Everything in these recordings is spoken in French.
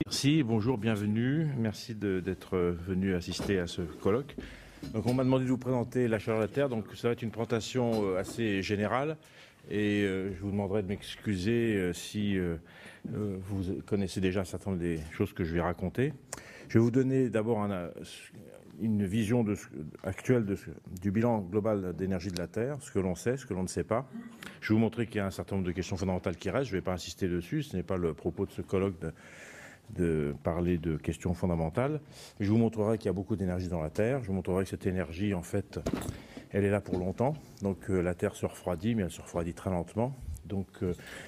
Merci, bonjour, bienvenue. Merci d'être venu assister à ce colloque. Donc, on m'a demandé de vous présenter la chaleur de la Terre. Donc, ça va être une présentation assez générale. Et je vous demanderai de m'excuser si vous connaissez déjà un certain nombre des choses que je vais raconter. Je vais vous donner d'abord une vision actuelle du bilan global d'énergie de la Terre, ce que l'on sait, ce que l'on ne sait pas. Je vais vous montrer qu'il y a un certain nombre de questions fondamentales qui restent. Je ne vais pas insister dessus. Ce n'est pas le propos de ce colloque de parler de questions fondamentales. Je vous montrerai qu'il y a beaucoup d'énergie dans la Terre. Je vous montrerai que cette énergie, en fait, elle est là pour longtemps. Donc la Terre se refroidit, mais elle se refroidit très lentement. Donc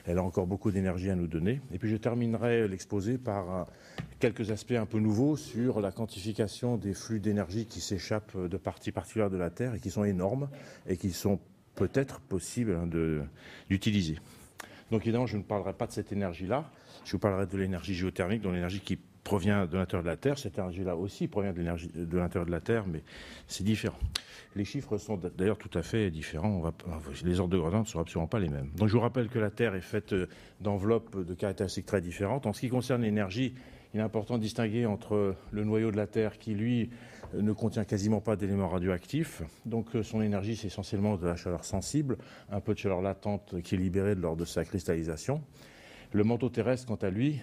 elle a encore beaucoup d'énergie à nous donner. Et puis je terminerai l'exposé par quelques aspects un peu nouveaux sur la quantification des flux d'énergie qui s'échappent de parties particulières de la Terre et qui sont énormes et qui sont peut-être possibles d'utiliser. Donc évidemment, je ne parlerai pas de cette énergie-là. Je vous parlerai de l'énergie géothermique, de l'énergie qui provient de l'intérieur de la Terre. Cette énergie-là aussi provient de l'énergie de l'intérieur de la Terre, mais c'est différent. Les chiffres sont d'ailleurs tout à fait différents. Les ordres de grandeur ne sont absolument pas les mêmes. Donc je vous rappelle que la Terre est faite d'enveloppes de caractéristiques très différentes. En ce qui concerne l'énergie, il est important de distinguer entre le noyau de la Terre qui, lui, ne contient quasiment pas d'éléments radioactifs. Donc son énergie, c'est essentiellement de la chaleur sensible, un peu de chaleur latente qui est libérée lors de sa cristallisation. Le manteau terrestre, quant à lui,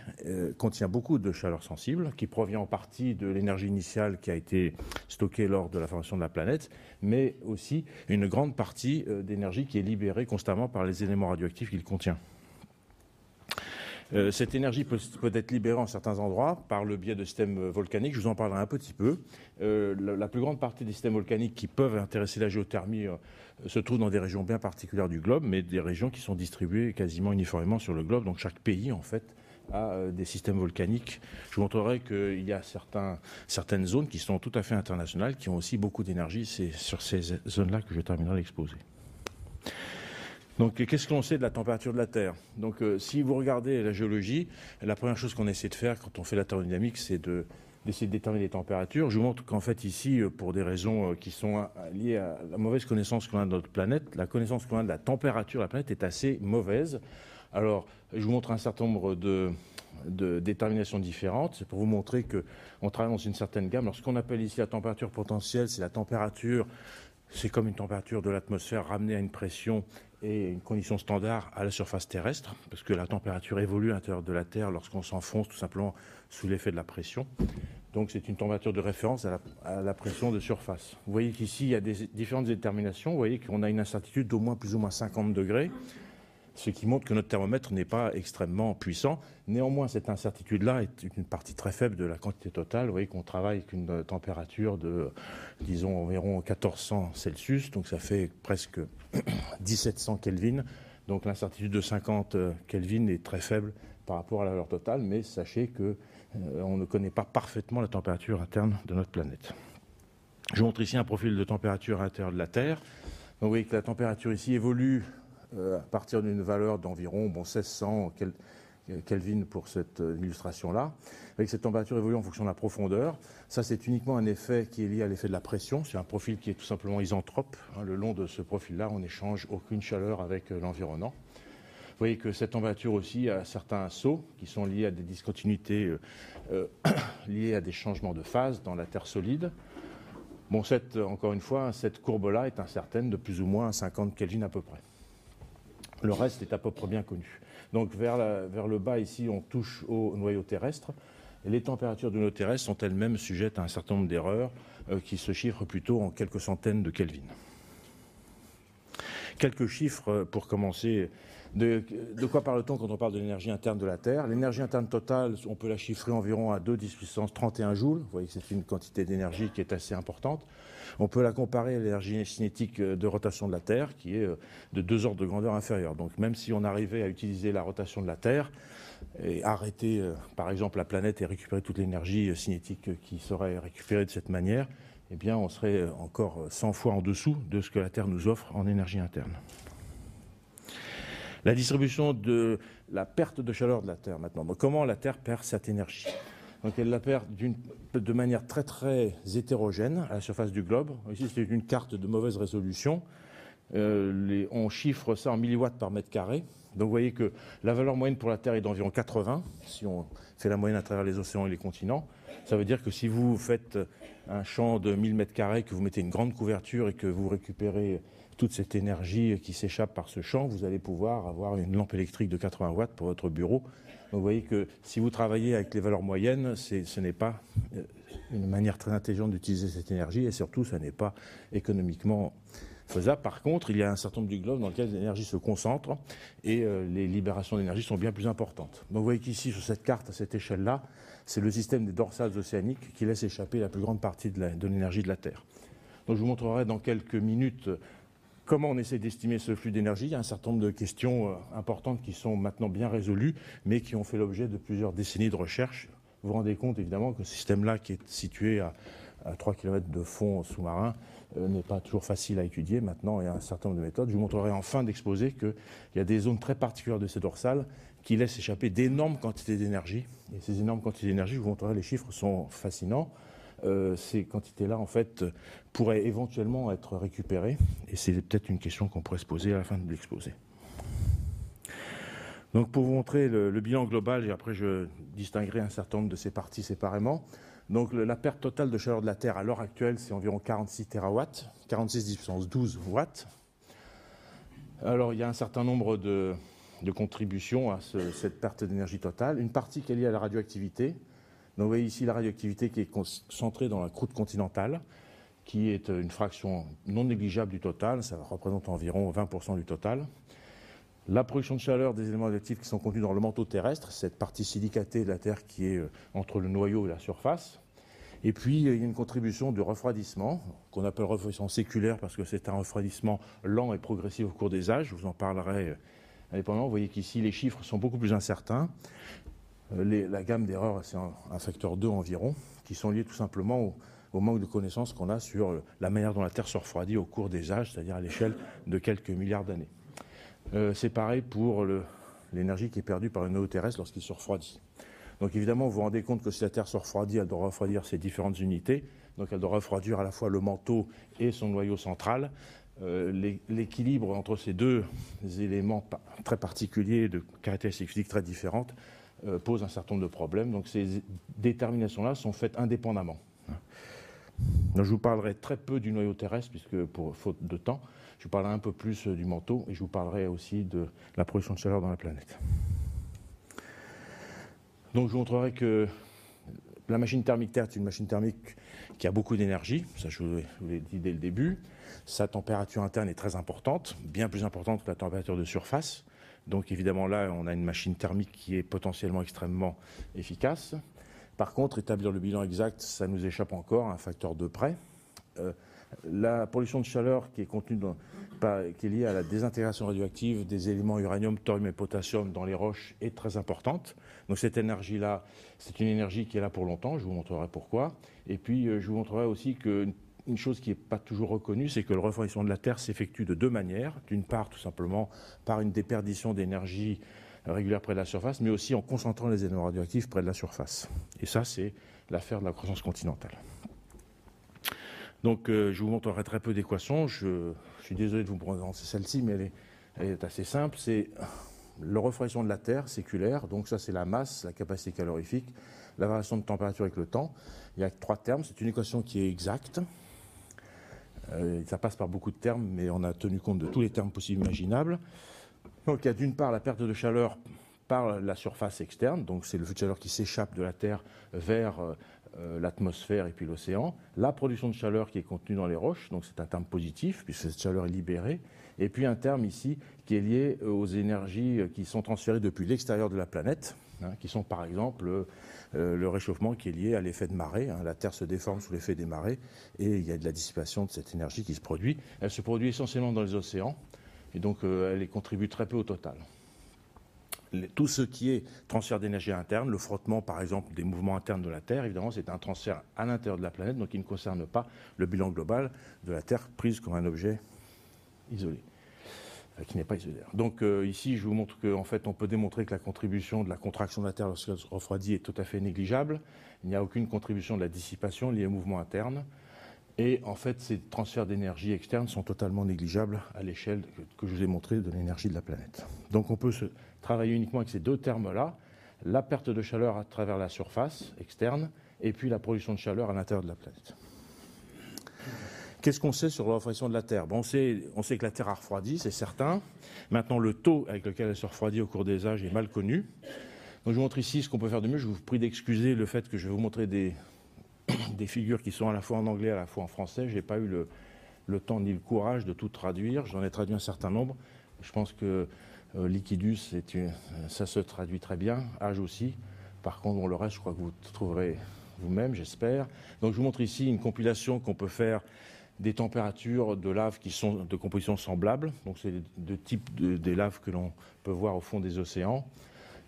contient beaucoup de chaleur sensible, qui provient en partie de l'énergie initiale qui a été stockée lors de la formation de la planète, mais aussi une grande partie d'énergie qui est libérée constamment par les éléments radioactifs qu'il contient. Cette énergie peut être libérée en certains endroits par le biais de systèmes volcaniques. Je vous en parlerai un petit peu. La plus grande partie des systèmes volcaniques qui peuvent intéresser la géothermie se trouvent dans des régions bien particulières du globe, mais des régions qui sont distribuées quasiment uniformément sur le globe. Donc chaque pays, en fait, a des systèmes volcaniques. Je vous montrerai qu'il y a certaines zones qui sont tout à fait internationales, qui ont aussi beaucoup d'énergie. C'est sur ces zones-là que je terminerai l'exposé. Donc, qu'est-ce que l'on sait de la température de la Terre? Donc, si vous regardez la géologie, la première chose qu'on essaie de faire quand on fait la thermodynamique, c'est d'essayer de déterminer les températures. Je vous montre qu'en fait, ici, pour des raisons qui sont liées à la mauvaise connaissance qu'on a de notre planète, la connaissance qu'on a de la température de la planète est assez mauvaise. Alors, je vous montre un certain nombre de déterminations différentes. C'est pour vous montrer qu'on travaille dans une certaine gamme. Alors, ce qu'on appelle ici la température potentielle, c'est la température. C'est comme une température de l'atmosphère ramenée à une pression et une condition standard à la surface terrestre, parce que la température évolue à l'intérieur de la Terre lorsqu'on s'enfonce tout simplement sous l'effet de la pression. Donc c'est une température de référence à la pression de surface. Vous voyez qu'ici, il y a des différentes déterminations. Vous voyez qu'on a une incertitude d'au moins plus ou moins 50 degrés, ce qui montre que notre thermomètre n'est pas extrêmement puissant. Néanmoins, cette incertitude-là est une partie très faible de la quantité totale. Vous voyez qu'on travaille avec une température de, disons, environ 1400 Celsius, donc ça fait presque 1700 Kelvin. Donc l'incertitude de 50 Kelvin est très faible par rapport à la valeur totale, mais sachez qu'on ne connaît pas parfaitement la température interne de notre planète. Je vous montre ici un profil de température intérieure de la Terre. Donc vous voyez que la température ici évolue à partir d'une valeur d'environ 1600 Kelvin pour cette illustration-là. Avec cette température évolue en fonction de la profondeur. Ça, c'est uniquement un effet qui est lié à l'effet de la pression. C'est un profil qui est tout simplement isentrope. Le long de ce profil-là, on n'échange aucune chaleur avec l'environnement. Vous voyez que cette température aussi a certains sauts qui sont liés à des discontinuités liées à des changements de phase dans la Terre solide. Bon, encore une fois, cette courbe-là est incertaine de plus ou moins 50 Kelvin à peu près. Le reste est à peu près bien connu. Donc vers le bas ici, on touche au noyau terrestre. Et les températures du noyau terrestre sont elles-mêmes sujettes à un certain nombre d'erreurs qui se chiffrent plutôt en quelques centaines de Kelvin. Quelques chiffres pour commencer. De quoi parle-t-on quand on parle de l'énergie interne de la Terre? L'énergie interne totale, on peut la chiffrer environ à 2 × 10⁻31 joules. Vous voyez que c'est une quantité d'énergie qui est assez importante. On peut la comparer à l'énergie cinétique de rotation de la Terre, qui est de 2 ordres de grandeur inférieurs. Donc même si on arrivait à utiliser la rotation de la Terre et arrêter, par exemple, la planète et récupérer toute l'énergie cinétique qui serait récupérée de cette manière, eh bien, on serait encore 100 fois en dessous de ce que la Terre nous offre en énergie interne. La distribution de la perte de chaleur de la Terre maintenant. Donc, comment la Terre perd cette énergie? Donc, elle la perd de manière très très hétérogène à la surface du globe. Ici, c'est une carte de mauvaise résolution. On chiffre ça en milliwatts par mètre carré. Donc vous voyez que la valeur moyenne pour la Terre est d'environ 80, si on fait la moyenne à travers les océans et les continents. Ça veut dire que si vous faites un champ de 1000 m², que vous mettez une grande couverture et que vous récupérez toute cette énergie qui s'échappe par ce champ, vous allez pouvoir avoir une lampe électrique de 80 watts pour votre bureau. Donc vous voyez que si vous travaillez avec les valeurs moyennes, ce n'est pas une manière très intelligente d'utiliser cette énergie et surtout, ça n'est pas économiquement faisable. Par contre, il y a un certain nombre du globe dans lequel l'énergie se concentre et les libérations d'énergie sont bien plus importantes. Donc vous voyez qu'ici, sur cette carte, à cette échelle-là, c'est le système des dorsales océaniques qui laisse échapper la plus grande partie de l'énergie de la Terre. Donc je vous montrerai dans quelques minutes comment on essaie d'estimer ce flux d'énergie. Il y a un certain nombre de questions importantes qui sont maintenant bien résolues, mais qui ont fait l'objet de plusieurs décennies de recherche. Vous vous rendez compte évidemment que ce système-là, qui est situé à 3 km de fond sous-marin, n'est pas toujours facile à étudier. Maintenant, il y a un certain nombre de méthodes. Je vous montrerai en fin d'exposé qu'il y a des zones très particulières de ces dorsales qui laissent échapper d'énormes quantités d'énergie. Et ces énormes quantités d'énergie, je vous montrerai, les chiffres sont fascinants. Ces quantités-là, en fait, pourraient éventuellement être récupérées. Et c'est peut-être une question qu'on pourrait se poser à la fin de l'exposé. Donc, pour vous montrer le bilan global, et après je distinguerai un certain nombre de ces parties séparément. Donc, la perte totale de chaleur de la Terre à l'heure actuelle, c'est environ 46 TW, 46 10 puissance 12 watts. Alors, il y a un certain nombre de contributions à cette perte d'énergie totale. Une partie qui est liée à la radioactivité. Donc vous voyez ici la radioactivité qui est concentrée dans la croûte continentale, qui est une fraction non négligeable du total, ça représente environ 20% du total. La production de chaleur des éléments radioactifs qui sont contenus dans le manteau terrestre, cette partie silicatée de la Terre qui est entre le noyau et la surface. Et puis il y a une contribution de refroidissement, qu'on appelle refroidissement séculaire parce que c'est un refroidissement lent et progressif au cours des âges, je vous en parlerai indépendamment. Vous voyez qu'ici les chiffres sont beaucoup plus incertains. La gamme d'erreurs, c'est un facteur 2 environ, qui sont liés tout simplement au manque de connaissances qu'on a sur la manière dont la Terre se refroidit au cours des âges, c'est-à-dire à l'échelle de quelques milliards d'années. C'est pareil pour l'énergie qui est perdue par le noyau terrestre lorsqu'il se refroidit. Donc évidemment, vous vous rendez compte que si la Terre se refroidit, elle doit refroidir ses différentes unités. Donc elle doit refroidir à la fois le manteau et son noyau central. L'équilibre entre ces deux éléments très particuliers, de caractéristiques physiques très différentes, pose un certain nombre de problèmes. Donc ces déterminations-là sont faites indépendamment. Donc, je vous parlerai très peu du noyau terrestre, puisque pour faute de temps, je vous parlerai un peu plus du manteau et je vous parlerai aussi de la production de chaleur dans la planète. Donc je vous montrerai que la machine thermique Terre est une machine thermique qui a beaucoup d'énergie, ça je vous l'ai dit dès le début. Sa température interne est très importante, bien plus importante que la température de surface. Donc évidemment là, on a une machine thermique qui est potentiellement extrêmement efficace. Par contre, établir le bilan exact, ça nous échappe encore à un facteur 2 près. La pollution de chaleur qui est contenue qui est liée à la désintégration radioactive des éléments uranium, thorium et potassium dans les roches est très importante. Donc cette énergie-là, c'est une énergie qui est là pour longtemps, je vous montrerai pourquoi. Et puis je vous montrerai aussi qu'une chose qui n'est pas toujours reconnue, c'est que le refroidissement de la Terre s'effectue de deux manières. D'une part, tout simplement, par une déperdition d'énergie régulière près de la surface, mais aussi en concentrant les éléments radioactifs près de la surface. Et ça, c'est l'affaire de la croissance continentale. Donc, je vous montrerai très peu d'équations. Je suis désolé de vous présenter celle-ci, mais elle est assez simple. C'est le refroidissement de la Terre séculaire. Donc, ça, c'est la masse, la capacité calorifique, la variation de température avec le temps. Il y a 3 termes. C'est une équation qui est exacte. Ça passe par beaucoup de termes, mais on a tenu compte de tous les termes possibles et imaginables. Donc, il y a d'une part la perte de chaleur par la surface externe. Donc, c'est le flux de chaleur qui s'échappe de la Terre vers l'atmosphère et puis l'océan. La production de chaleur qui est contenue dans les roches, donc c'est un terme positif, puisque cette chaleur est libérée. Et puis un terme ici qui est lié aux énergies qui sont transférées depuis l'extérieur de la planète, qui sont par exemple le réchauffement qui est lié à l'effet de marée. La Terre se déforme sous l'effet des marées et il y a de la dissipation de cette énergie qui se produit. Elle se produit essentiellement dans les océans et donc elle contribue très peu au total. Tout ce qui est transfert d'énergie interne, le frottement par exemple des mouvements internes de la Terre, évidemment c'est un transfert à l'intérieur de la planète, donc il ne concerne pas le bilan global de la Terre prise comme un objet isolé, qui n'est pas isolaire. Donc ici je vous montre qu'en fait on peut démontrer que la contribution de la contraction de la Terre lorsqu'elle se refroidit est tout à fait négligeable. Il n'y a aucune contribution de la dissipation liée au mouvement interne. Et en fait, ces transferts d'énergie externe sont totalement négligeables à l'échelle que je vous ai montrée de l'énergie de la planète. Donc on peut travailler uniquement avec ces deux termes-là, la perte de chaleur à travers la surface externe et puis la production de chaleur à l'intérieur de la planète. Qu'est-ce qu'on sait sur la refroidissement de la Terre? On sait que la Terre a refroidi, c'est certain. Maintenant, le taux avec lequel elle se refroidit au cours des âges est mal connu. Donc je vous montre ici ce qu'on peut faire de mieux. Je vous prie d'excuser le fait que je vais vous montrer des figures qui sont à la fois en anglais, à la fois en français. Je n'ai pas eu le temps ni le courage de tout traduire. J'en ai traduit un certain nombre. Je pense que liquidus, ça se traduit très bien. Âge aussi. Par contre, le reste, je crois que vous trouverez vous-même, j'espère. Donc je vous montre ici une compilation qu'on peut faire des températures de lave qui sont de composition semblable. Donc c'est de type des laves que l'on peut voir au fond des océans.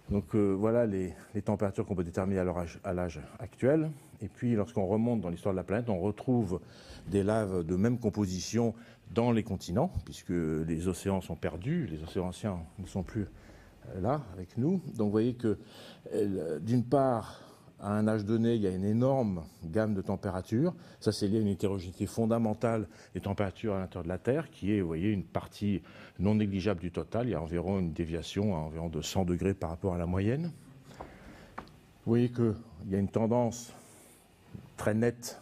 Donc voilà les températures qu'on peut déterminer à l'âge actuel. Et puis lorsqu'on remonte dans l'histoire de la planète, on retrouve des laves de même composition dans les continents, puisque les océans sont perdus, les océans anciens ne sont plus là avec nous. Donc vous voyez que d'une part, à un âge donné, il y a une énorme gamme de températures. Ça, c'est lié à une hétérogénéité fondamentale des températures à l'intérieur de la Terre, qui est, vous voyez, une partie non négligeable du total. Il y a environ une déviation à environ de 100 degrés par rapport à la moyenne. Vous voyez qu'il y a une tendance très nette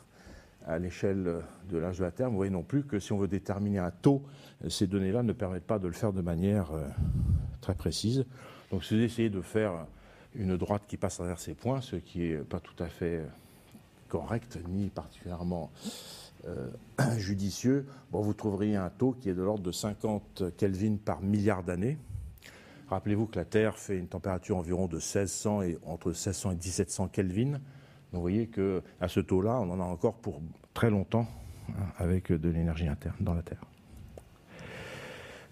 à l'échelle de l'âge de la Terre. Vous voyez non plus que si on veut déterminer un taux, ces données-là ne permettent pas de le faire de manière très précise. Donc, si vous essayez de faire une droite qui passe à travers ces points, ce qui n'est pas tout à fait correct ni particulièrement judicieux, vous trouveriez un taux qui est de l'ordre de 50 Kelvin par milliard d'années. Rappelez-vous que la Terre fait une température environ de 1600 et entre 1600 et 1700 Kelvin. Donc vous voyez qu'à ce taux-là, on en a encore pour très longtemps avec de l'énergie interne dans la Terre.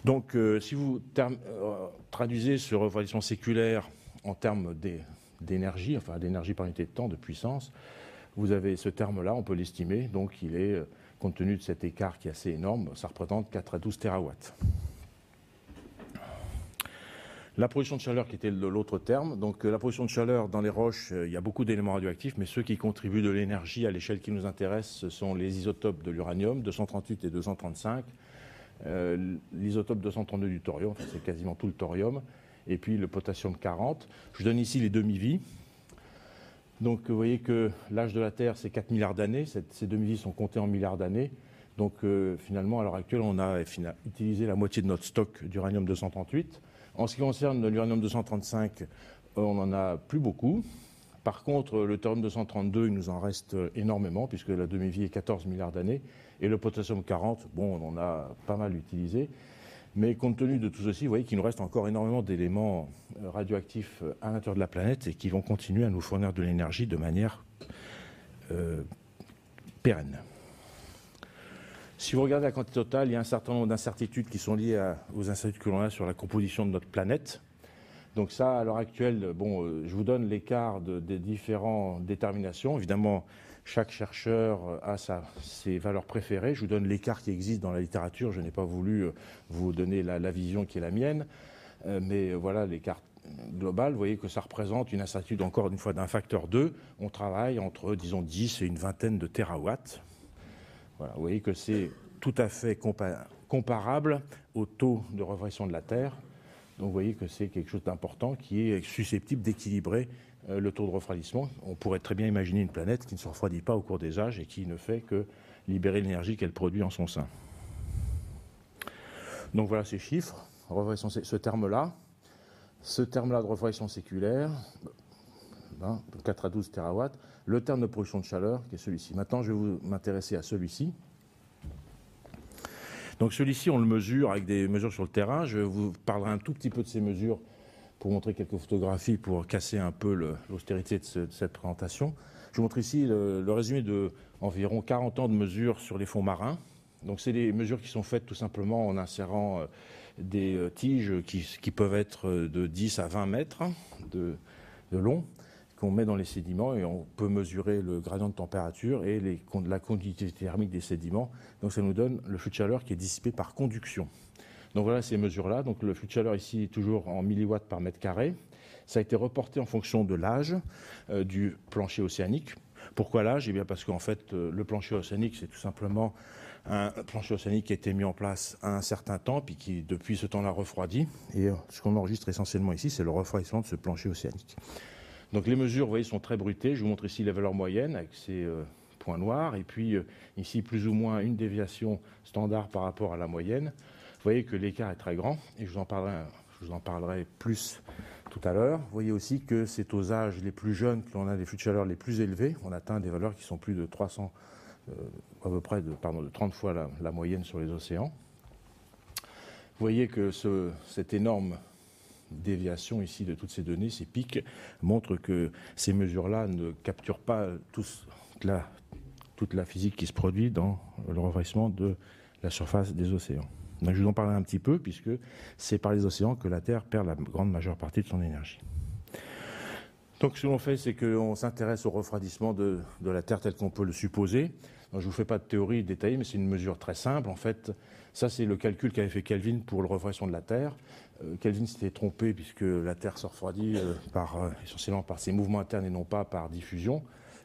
Donc si vous traduisez ce refroidissement séculaire en termes d'énergie, enfin d'énergie par unité de temps, de puissance, vous avez ce terme-là, on peut l'estimer, donc il est, compte tenu de cet écart qui est assez énorme, ça représente 4 à 12 térawatts. La production de chaleur qui était l'autre terme, donc la production de chaleur dans les roches, il y a beaucoup d'éléments radioactifs, mais ceux qui contribuent de l'énergie à l'échelle qui nous intéresse, ce sont les isotopes de l'uranium, 238 et 235, l'isotope 232 du thorium, enfin, c'est quasiment tout le thorium, et puis le potassium 40. Je vous donne ici les demi-vies. Donc vous voyez que l'âge de la Terre, c'est 4 milliards d'années. Ces demi-vies sont comptées en milliards d'années. Donc finalement, à l'heure actuelle, on a utilisé la moitié de notre stock d'uranium 238. En ce qui concerne l'uranium 235, on n'en a plus beaucoup. Par contre, le thorium 232, il nous en reste énormément, puisque la demi-vie est 14 milliards d'années. Et le potassium 40, on en a pas mal utilisé. Mais compte tenu de tout ceci, vous voyez qu'il nous reste encore énormément d'éléments radioactifs à l'intérieur de la planète et qui vont continuer à nous fournir de l'énergie de manière pérenne. Si vous regardez la quantité totale, il y a un certain nombre d'incertitudes qui sont liées aux incertitudes que l'on a sur la composition de notre planète. Donc ça, à l'heure actuelle, je vous donne l'écart des différentes déterminations. Évidemment, chaque chercheur a ses valeurs préférées. Je vous donne l'écart qui existe dans la littérature. Je n'ai pas voulu vous donner la vision qui est la mienne. Mais voilà l'écart global. Vous voyez que ça représente une incertitude, encore une fois, d'un facteur 2. On travaille entre, disons, 10 et une vingtaine de térawatts. Voilà, vous voyez que c'est tout à fait comparable au taux de refroidissement de la Terre. Donc vous voyez que c'est quelque chose d'important qui est susceptible d'équilibrer le taux de refroidissement. On pourrait très bien imaginer une planète qui ne se refroidit pas au cours des âges et qui ne fait que libérer l'énergie qu'elle produit en son sein. Donc voilà ces chiffres, ce terme-là de refroidissement séculaire, 4 à 12 térawatts, le terme de production de chaleur qui est celui-ci. Maintenant je vais m'intéresser à celui-ci. Donc celui-ci, on le mesure avec des mesures sur le terrain. Je vous parlerai un tout petit peu de ces mesures pour montrer quelques photographies pour casser un peu l'austérité de cette présentation. Je vous montre ici le résumé de environ 40 ans de mesures sur les fonds marins. Donc c'est des mesures qui sont faites tout simplement en insérant des tiges qui peuvent être de 10 à 20 mètres de long, qu'on met dans les sédiments et on peut mesurer le gradient de température et la conductivité thermique des sédiments. Donc ça nous donne le flux de chaleur qui est dissipé par conduction. Donc voilà ces mesures-là. Donc le flux de chaleur ici est toujours en milliwatts par mètre carré. Ça a été reporté en fonction de l'âge du plancher océanique. Pourquoi l'âge? Eh bien parce qu'en fait, le plancher océanique, c'est tout simplement un plancher océanique qui a été mis en place à un certain temps, puis qui, depuis ce temps-là, refroidit. Et ce qu'on enregistre essentiellement ici, c'est le refroidissement de ce plancher océanique. Donc les mesures, vous voyez, sont très bruitées. Je vous montre ici les valeurs moyennes avec ces points noirs. Et puis ici, plus ou moins une déviation standard par rapport à la moyenne. Vous voyez que l'écart est très grand, et je vous en parlerai plus tout à l'heure. Vous voyez aussi que c'est aux âges les plus jeunes que l'on a des flux de chaleur les plus élevés. On atteint des valeurs qui sont plus de 300, à peu près de 30 fois la moyenne sur les océans. Vous voyez que cette énorme déviation ici de toutes ces données, ces pics, montrent que ces mesures-là ne capturent pas toute la physique qui se produit dans le refroidissement de la surface des océans. Donc je vous en parlerai un petit peu, puisque c'est par les océans que la Terre perd la grande majeure partie de son énergie. Donc ce que l'on fait, c'est qu'on s'intéresse au refroidissement de la Terre tel qu'on peut le supposer. Donc, je ne vous fais pas de théorie détaillée, mais c'est une mesure très simple. En fait, ça c'est le calcul qu'avait fait Kelvin pour le refroidissement de la Terre. Kelvin s'était trompé, puisque la Terre se refroidit essentiellement par ses mouvements internes et non pas par diffusion.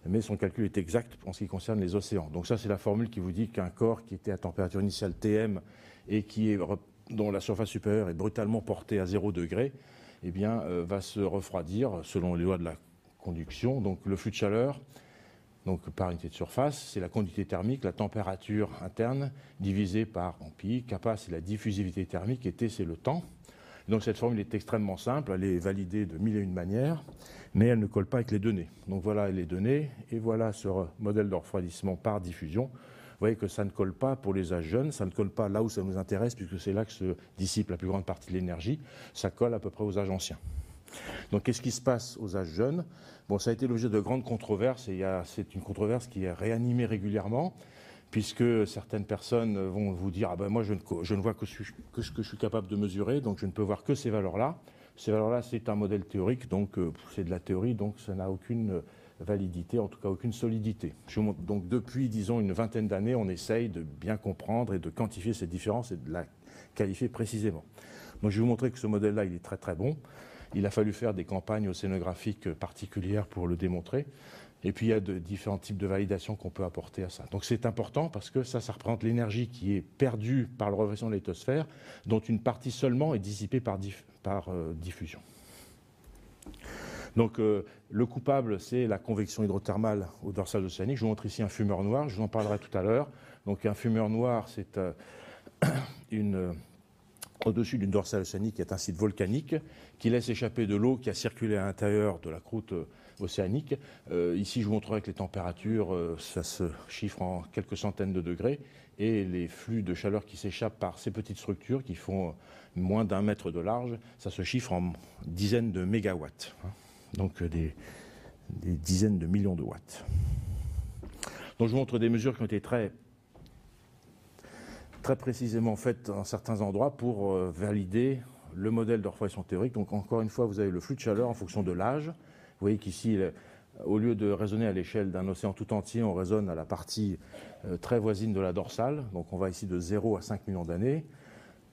Mais son calcul est exact en ce qui concerne les océans. Donc ça, c'est la formule qui vous dit qu'un corps qui était à température initiale Tm et dont la surface supérieure est brutalement portée à 0 degré, eh bien, va se refroidir selon les lois de la conduction. Donc le flux de chaleur, donc par unité de surface, c'est la conductivité thermique, la température interne divisée par pi. Kappa, c'est la diffusivité thermique, et T, c'est le temps. Donc cette formule est extrêmement simple, elle est validée de mille et une manières, mais elle ne colle pas avec les données. Donc voilà les données, et voilà ce modèle de refroidissement par diffusion. Vous voyez que ça ne colle pas pour les âges jeunes, ça ne colle pas là où ça nous intéresse, puisque c'est là que se dissipe la plus grande partie de l'énergie, ça colle à peu près aux âges anciens. Donc qu'est-ce qui se passe aux âges jeunes? Bon, ça a été l'objet de grandes controverses, et c'est une controverse qui est réanimée régulièrement, puisque certaines personnes vont vous dire « Ah ben moi, je ne vois que ce que je suis capable de mesurer, donc je ne peux voir que ces valeurs-là. » Ces valeurs-là, c'est un modèle théorique, donc c'est de la théorie, donc ça n'a aucune validité, en tout cas aucune solidité. Donc depuis, disons, une vingtaine d'années, on essaye de bien comprendre et de quantifier cette différence et de la qualifier précisément. Donc je vais vous montrer que ce modèle-là, il est très très bon. Il a fallu faire des campagnes océanographiques particulières pour le démontrer. Et puis il y a différents types de validation qu'on peut apporter à ça. Donc c'est important parce que ça représente l'énergie qui est perdue par le refroidissement de la lithosphère, dont une partie seulement est dissipée par diffusion. Donc le coupable, c'est la convection hydrothermale au dorsal océanique. Je vous montre ici un fumeur noir, je vous en parlerai tout à l'heure. Donc un fumeur noir, c'est au-dessus d'une dorsale océanique qui est un site volcanique qui laisse échapper de l'eau qui a circulé à l'intérieur de la croûte océanique. Ici, je vous montrerai que les températures, ça se chiffre en quelques centaines de degrés, et les flux de chaleur qui s'échappent par ces petites structures qui font moins d'1 mètre de large, ça se chiffre en dizaines de mégawatts, hein. Donc des dizaines de millions de watts. Donc je vous montre des mesures qui ont été très précisément faites dans certains endroits pour valider le modèle de refroidissement théorique. Donc encore une fois, vous avez le flux de chaleur en fonction de l'âge. Vous voyez qu'ici, au lieu de raisonner à l'échelle d'un océan tout entier, on raisonne à la partie très voisine de la dorsale. Donc on va ici de 0 à 5 millions d'années.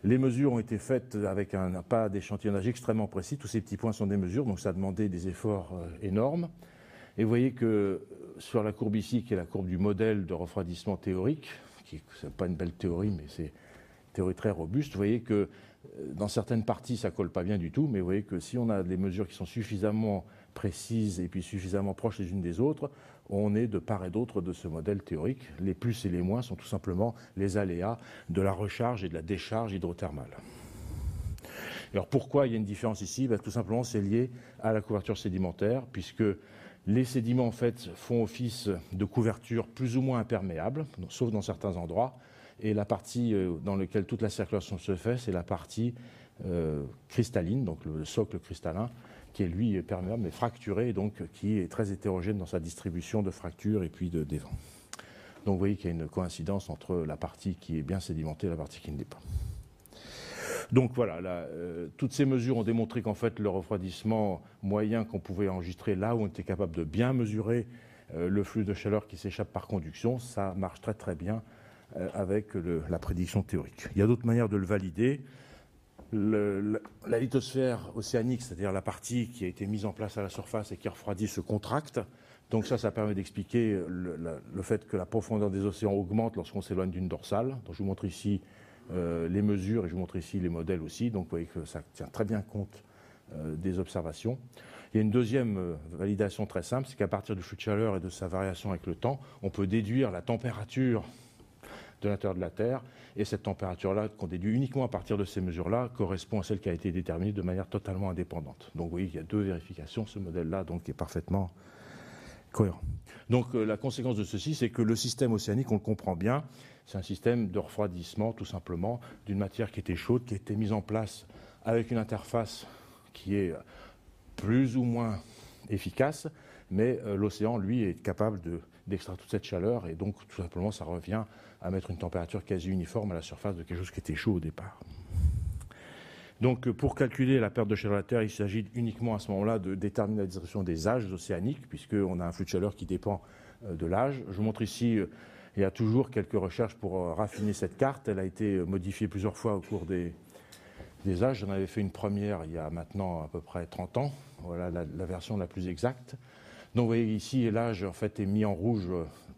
Les mesures ont été faites avec un pas d'échantillonnage extrêmement précis. Tous ces petits points sont des mesures, donc ça a demandé des efforts énormes. Et vous voyez que sur la courbe ici, qui est la courbe du modèle de refroidissement théorique, ce n'est pas une belle théorie, mais c'est une théorie très robuste, vous voyez que dans certaines parties, ça ne colle pas bien du tout, mais vous voyez que si on a des mesures qui sont suffisamment précises et puis suffisamment proches les unes des autres, on est de part et d'autre de ce modèle théorique. Les plus et les moins sont tout simplement les aléas de la recharge et de la décharge hydrothermale. Alors pourquoi il y a une différence ici? Tout simplement, c'est lié à la couverture sédimentaire, puisque les sédiments en fait font office de couverture plus ou moins imperméable, sauf dans certains endroits, et la partie dans laquelle toute la circulation se fait, c'est la partie cristalline, donc le socle cristallin, qui est lui perméable mais fracturé, et donc qui est très hétérogène dans sa distribution de fractures et puis d'évents. Donc vous voyez qu'il y a une coïncidence entre la partie qui est bien sédimentée et la partie qui ne l'est pas. Donc voilà, toutes ces mesures ont démontré qu'en fait le refroidissement moyen qu'on pouvait enregistrer là où on était capable de bien mesurer le flux de chaleur qui s'échappe par conduction, ça marche très très bien avec la prédiction théorique. Il y a d'autres manières de le valider. La lithosphère océanique, c'est-à-dire la partie qui a été mise en place à la surface et qui refroidit, se contracte Donc ça permet d'expliquer le fait que la profondeur des océans augmente lorsqu'on s'éloigne d'une dorsale. Donc je vous montre ici les mesures et je vous montre ici les modèles aussi. Donc vous voyez que ça tient très bien compte des observations. Il y a une deuxième validation très simple, c'est qu'à partir du flux de chaleur et de sa variation avec le temps, on peut déduire la température de l'intérieur de la Terre. Et cette température-là, qu'on déduit uniquement à partir de ces mesures-là, correspond à celle qui a été déterminée de manière totalement indépendante. Donc vous voyez qu'il y a deux vérifications. Ce modèle-là donc, est parfaitement cohérent. Donc la conséquence de ceci, c'est que le système océanique, on le comprend bien, c'est un système de refroidissement tout simplement d'une matière qui était chaude, qui a été mise en place avec une interface qui est plus ou moins efficace, mais l'océan, lui, est capable d'extraire toute cette chaleur et donc tout simplement ça revient à mettre une température quasi uniforme à la surface de quelque chose qui était chaud au départ. Donc pour calculer la perte de chaleur de la Terre, il s'agit uniquement à ce moment-là de déterminer la distribution des âges océaniques, puisqu'on a un flux de chaleur qui dépend de l'âge. Je vous montre ici, il y a toujours quelques recherches pour raffiner cette carte. Elle a été modifiée plusieurs fois au cours des âges. J'en avais fait une première il y a maintenant à peu près 30 ans. Voilà la version la plus exacte. Donc vous voyez ici, l'âge en fait est mis en rouge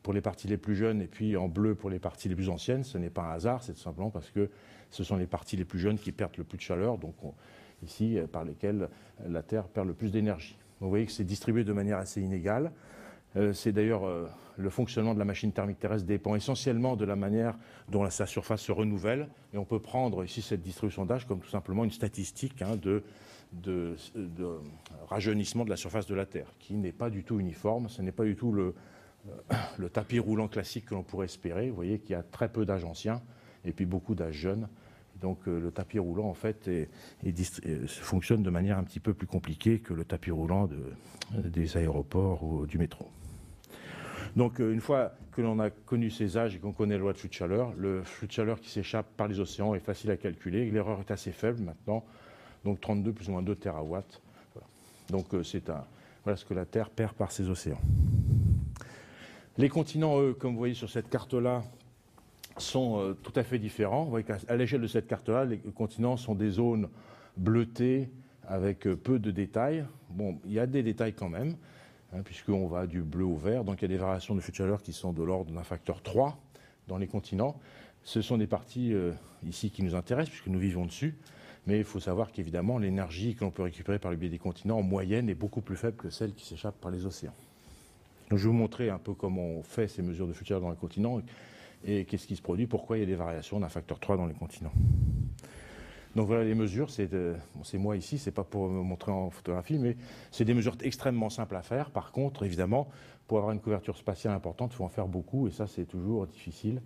pour les parties les plus jeunes et puis en bleu pour les parties les plus anciennes. Ce n'est pas un hasard, c'est tout simplement parce que ce sont les parties les plus jeunes qui perdent le plus de chaleur, donc ici par lesquelles la Terre perd le plus d'énergie. Vous voyez que c'est distribué de manière assez inégale. C'est d'ailleurs le fonctionnement de la machine thermique terrestre dépend essentiellement de la manière dont sa surface se renouvelle. Et on peut prendre ici cette distribution d'âge comme tout simplement une statistique de rajeunissement de la surface de la Terre, qui n'est pas du tout uniforme. Ce n'est pas du tout le tapis roulant classique que l'on pourrait espérer. Vous voyez qu'il y a très peu d'âge ancien et puis beaucoup d'âge jeune. Donc le tapis roulant, en fait, fonctionne de manière un petit peu plus compliquée que le tapis roulant des aéroports ou du métro. Donc une fois que l'on a connu ces âges et qu'on connaît la loi de flux de chaleur, le flux de chaleur qui s'échappe par les océans est facile à calculer. L'erreur est assez faible maintenant, donc 32 plus ou moins 2 terawatts. Voilà. Donc voilà ce que la Terre perd par ses océans. Les continents, eux, comme vous voyez sur cette carte-là, sont tout à fait différents. Vous voyez qu'à l'échelle de cette carte-là, les continents sont des zones bleutées avec peu de détails. Bon, il y a des détails quand même, puisqu'on va du bleu au vert. Donc il y a des variations de flux de chaleur qui sont de l'ordre d'un facteur 3 dans les continents. Ce sont des parties ici qui nous intéressent, puisque nous vivons dessus. Mais il faut savoir qu'évidemment, l'énergie que l'on peut récupérer par le biais des continents, en moyenne, est beaucoup plus faible que celle qui s'échappe par les océans. Donc je vais vous montrer un peu comment on fait ces mesures de flux de chaleur dans les continents et qu'est-ce qui se produit, pourquoi il y a des variations d'un facteur 3 dans les continents. Donc voilà les mesures, c'est moi ici, c'est pas pour me montrer en photographie, mais c'est des mesures extrêmement simples à faire. Par contre, évidemment, pour avoir une couverture spatiale importante, il faut en faire beaucoup, et ça c'est toujours difficile.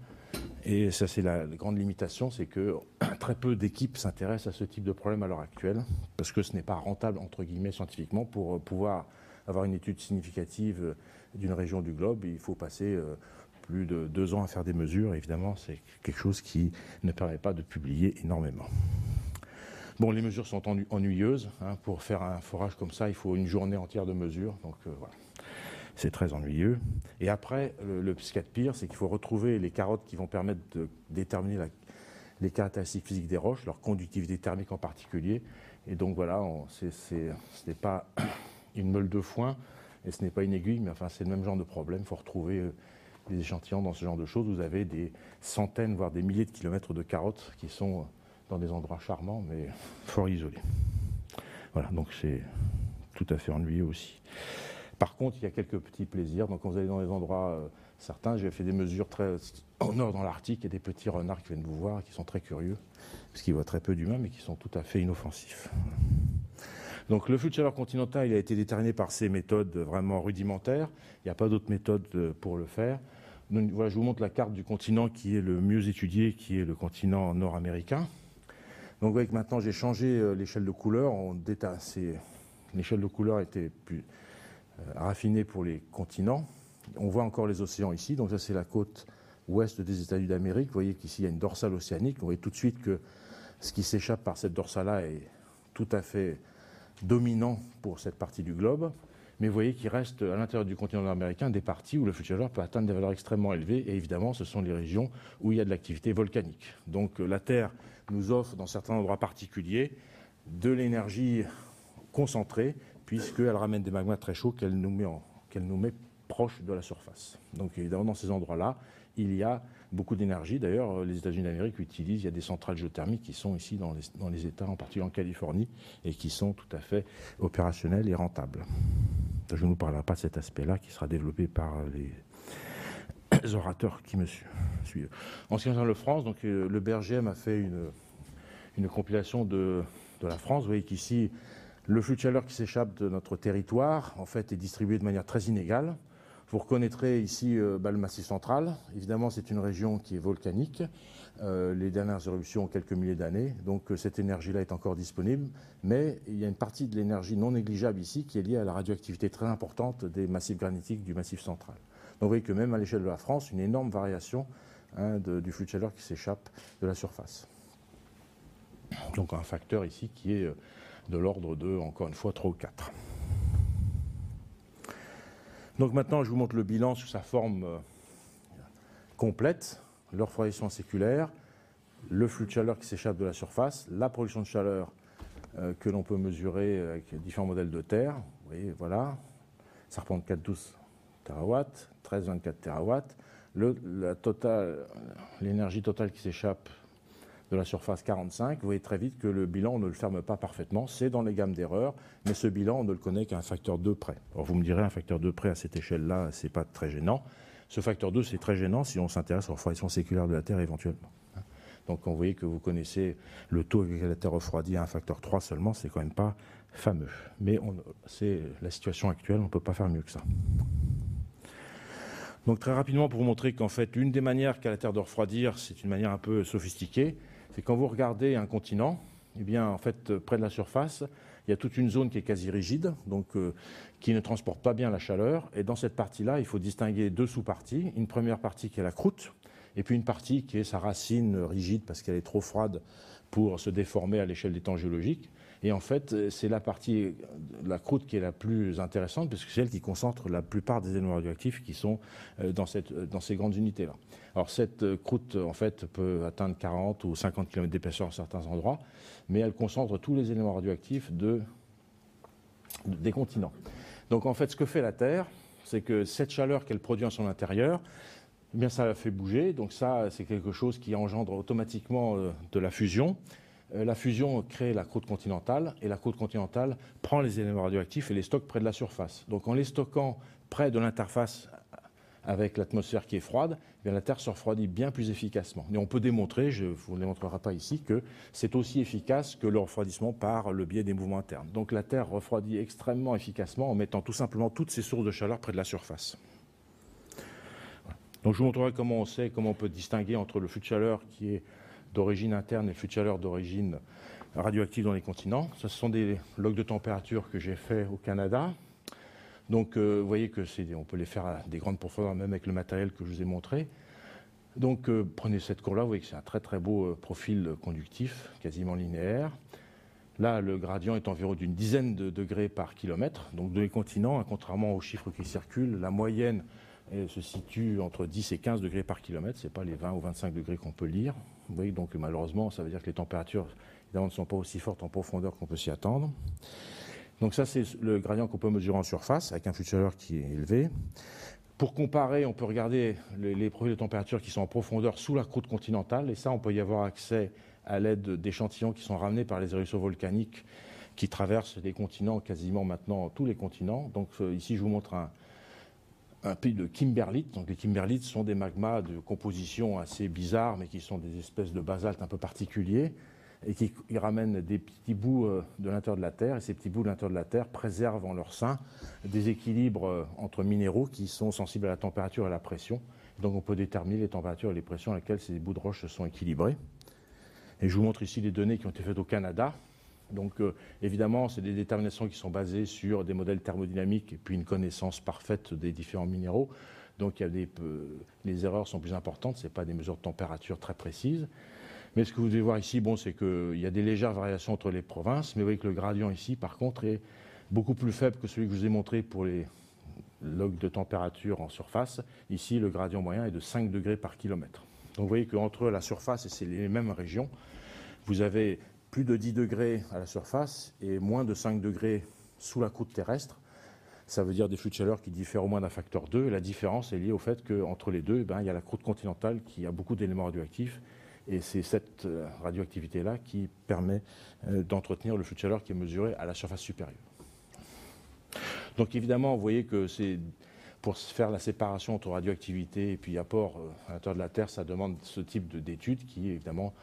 Et ça c'est la grande limitation, c'est que très peu d'équipes s'intéressent à ce type de problème à l'heure actuelle, parce que ce n'est pas rentable, entre guillemets, scientifiquement, pour pouvoir avoir une étude significative d'une région du globe, il faut passer plus de 2 ans à faire des mesures. Évidemment, c'est quelque chose qui ne permet pas de publier énormément. Bon, les mesures sont ennuyeuses. Pour faire un forage comme ça, il faut une journée entière de mesures. Donc voilà, c'est très ennuyeux. Et après, ce qu'il y a de pire, c'est qu'il faut retrouver les carottes qui vont permettre de déterminer les caractéristiques physiques des roches, leur conductivité thermique en particulier. Et donc voilà, ce n'est pas une meule de foin et ce n'est pas une aiguille, mais enfin c'est le même genre de problème. Il faut retrouver des échantillons dans ce genre de choses. Vous avez des centaines, voire des milliers de kilomètres de carottes qui sont dans des endroits charmants, mais fort isolés. Voilà, donc c'est tout à fait ennuyeux aussi. Par contre, il y a quelques petits plaisirs. Donc quand vous allez dans des endroits certains, j'ai fait des mesures très au nord dans l'Arctique, il y a des petits renards qui viennent vous voir, qui sont très curieux, parce qu'ils voient très peu d'humains, mais qui sont tout à fait inoffensifs. Donc le flux de chaleur continental, il a été déterminé par ces méthodes vraiment rudimentaires. Il n'y a pas d'autres méthodes pour le faire. Donc, voilà, je vous montre la carte du continent qui est le mieux étudié, qui est le continent nord-américain. Donc vous voyez que maintenant j'ai changé l'échelle de couleur. L'échelle de couleur était plus raffinée pour les continents. On voit encore les océans ici. Donc ça c'est la côte ouest des États-Unis d'Amérique. Vous voyez qu'ici il y a une dorsale océanique. Vous voyez tout de suite que ce qui s'échappe par cette dorsale-là est tout à fait dominant pour cette partie du globe, mais vous voyez qu'il reste à l'intérieur du continent nord-américain des parties où le flux de chaleur peut atteindre des valeurs extrêmement élevées, et évidemment ce sont les régions où il y a de l'activité volcanique. Donc la Terre nous offre dans certains endroits particuliers de l'énergie concentrée, puisqu'elle ramène des magmas très chauds qu'elle nous met proche de la surface. Donc évidemment, dans ces endroits-là, il y a beaucoup d'énergie. D'ailleurs, les États-Unis d'Amérique utilisent, il y a des centrales géothermiques qui sont ici dans les États, en particulier en Californie, et qui sont tout à fait opérationnelles et rentables. Je ne vous parlerai pas de cet aspect-là qui sera développé par les orateurs qui me suivent. En ce qui concerne le France, donc, le BRGM a fait une compilation de la France. Vous voyez qu'ici, le flux de chaleur qui s'échappe de notre territoire, en fait, est distribué de manière très inégale. Vous reconnaîtrez ici le Massif central. Évidemment, c'est une région qui est volcanique. Les dernières éruptions ont quelques milliers d'années, donc cette énergie-là est encore disponible. Mais il y a une partie de l'énergie non négligeable ici qui est liée à la radioactivité très importante des massifs granitiques du Massif central. Donc vous voyez que même à l'échelle de la France, une énorme variation du flux de chaleur qui s'échappe de la surface. Donc un facteur ici qui est de l'ordre de, encore une fois, 3 ou 4. Donc maintenant, je vous montre le bilan sous sa forme complète, le refroidissement séculaire, le flux de chaleur qui s'échappe de la surface, la production de chaleur que l'on peut mesurer avec différents modèles de terre. Vous voyez, voilà, ça reprend 4,12 TW, 13,24 TW. L'énergie totale qui s'échappe de la surface 45, vous voyez très vite que le bilan, on ne le ferme pas parfaitement, c'est dans les gammes d'erreur, mais ce bilan, on ne le connaît qu'à un facteur 2 près. Alors vous me direz, un facteur 2 près à cette échelle-là, c'est pas très gênant. Ce facteur 2, c'est très gênant si on s'intéresse au refroidissement séculaire de la Terre éventuellement. Donc quand vous voyez que vous connaissez le taux avec lequel la Terre refroidit à un facteur 3 seulement, c'est quand même pas fameux. Mais c'est la situation actuelle, on ne peut pas faire mieux que ça. Donc très rapidement, pour vous montrer qu'en fait, l'une des manières qu'a la Terre de refroidir, c'est une manière un peu sophistiquée, c'est quand vous regardez un continent, eh bien, en fait, près de la surface, il y a toute une zone qui est quasi rigide, donc qui ne transporte pas bien la chaleur. Et dans cette partie-là, il faut distinguer deux sous-parties. Une première partie qui est la croûte, et puis une partie qui est sa racine rigide parce qu'elle est trop froide pour se déformer à l'échelle des temps géologiques. Et en fait, c'est la partie de la croûte qui est la plus intéressante parce que c'est elle qui concentre la plupart des éléments radioactifs qui sont dans ces grandes unités-là. Alors cette croûte, en fait, peut atteindre 40 ou 50 km d'épaisseur à certains endroits, mais elle concentre tous les éléments radioactifs des continents. Donc en fait, ce que fait la Terre, c'est que cette chaleur qu'elle produit en son intérieur, eh bien, ça la fait bouger. Donc ça, c'est quelque chose qui engendre automatiquement de la fusion. La fusion crée la croûte continentale et la croûte continentale prend les éléments radioactifs et les stocke près de la surface. Donc en les stockant près de l'interface avec l'atmosphère qui est froide, eh bien, la Terre se refroidit bien plus efficacement. Et on peut démontrer, je ne vous le démontrerai pas ici, que c'est aussi efficace que le refroidissement par le biais des mouvements internes. Donc la Terre refroidit extrêmement efficacement en mettant tout simplement toutes ses sources de chaleur près de la surface. Voilà. Donc je vous montrerai comment on sait, comment on peut distinguer entre le flux de chaleur qui est d'origine interne et le flux de chaleur d'origine radioactive dans les continents. Ce sont des logs de température que j'ai faits au Canada. Donc vous voyez que on peut les faire à des grandes profondeurs, même avec le matériel que je vous ai montré. Donc prenez cette courbe-là, vous voyez que c'est un très très beau profil conductif, quasiment linéaire. Là, le gradient est environ d'une dizaine de degrés par kilomètre. Donc dans les continents, contrairement aux chiffres qui circulent, la moyenne se situe entre 10 et 15 degrés par kilomètre. Ce n'est pas les 20 ou 25 degrés qu'on peut lire. Vous voyez, donc malheureusement, ça veut dire que les températures évidemment, ne sont pas aussi fortes en profondeur qu'on peut s'y attendre. Donc ça, c'est le gradient qu'on peut mesurer en surface, avec un flux de chaleur qui est élevé. Pour comparer, on peut regarder les profils de température qui sont en profondeur sous la croûte continentale. Et ça, on peut y avoir accès à l'aide d'échantillons qui sont ramenés par les éruptions volcaniques qui traversent les continents, quasiment maintenant tous les continents. Donc ici, je vous montre un pays de kimberlites. Donc les kimberlites sont des magmas de composition assez bizarres, mais qui sont des espèces de basalte un peu particuliers et qui ramènent des petits bouts de l'intérieur de la Terre. Et ces petits bouts de l'intérieur de la Terre préservent en leur sein des équilibres entre minéraux qui sont sensibles à la température et à la pression. Donc on peut déterminer les températures et les pressions à laquelle ces bouts de roche sont équilibrés. Et je vous montre ici les données qui ont été faites au Canada. Donc évidemment, c'est des déterminations qui sont basées sur des modèles thermodynamiques et puis une connaissance parfaite des différents minéraux. Donc les erreurs sont plus importantes, ce n'est pas des mesures de température très précises. Mais ce que vous devez voir ici, c'est qu'il y a des légères variations entre les provinces, mais vous voyez que le gradient ici, par contre, est beaucoup plus faible que celui que je vous ai montré pour les logs de température en surface. Ici, le gradient moyen est de 5 degrés par kilomètre. Donc vous voyez qu'entre la surface et c'est les mêmes régions, vous avez plus de 10 degrés à la surface et moins de 5 degrés sous la croûte terrestre. ça veut dire des flux de chaleur qui diffèrent au moins d'un facteur 2. Et la différence est liée au fait qu'entre les deux, il y a la croûte continentale qui a beaucoup d'éléments radioactifs. Et c'est cette radioactivité-là qui permet d'entretenir le flux de chaleur qui est mesuré à la surface supérieure. Donc évidemment, vous voyez que c'est pour faire la séparation entre radioactivité et puis apport à l'intérieur de la Terre, ça demande ce type d'étude qui évidemment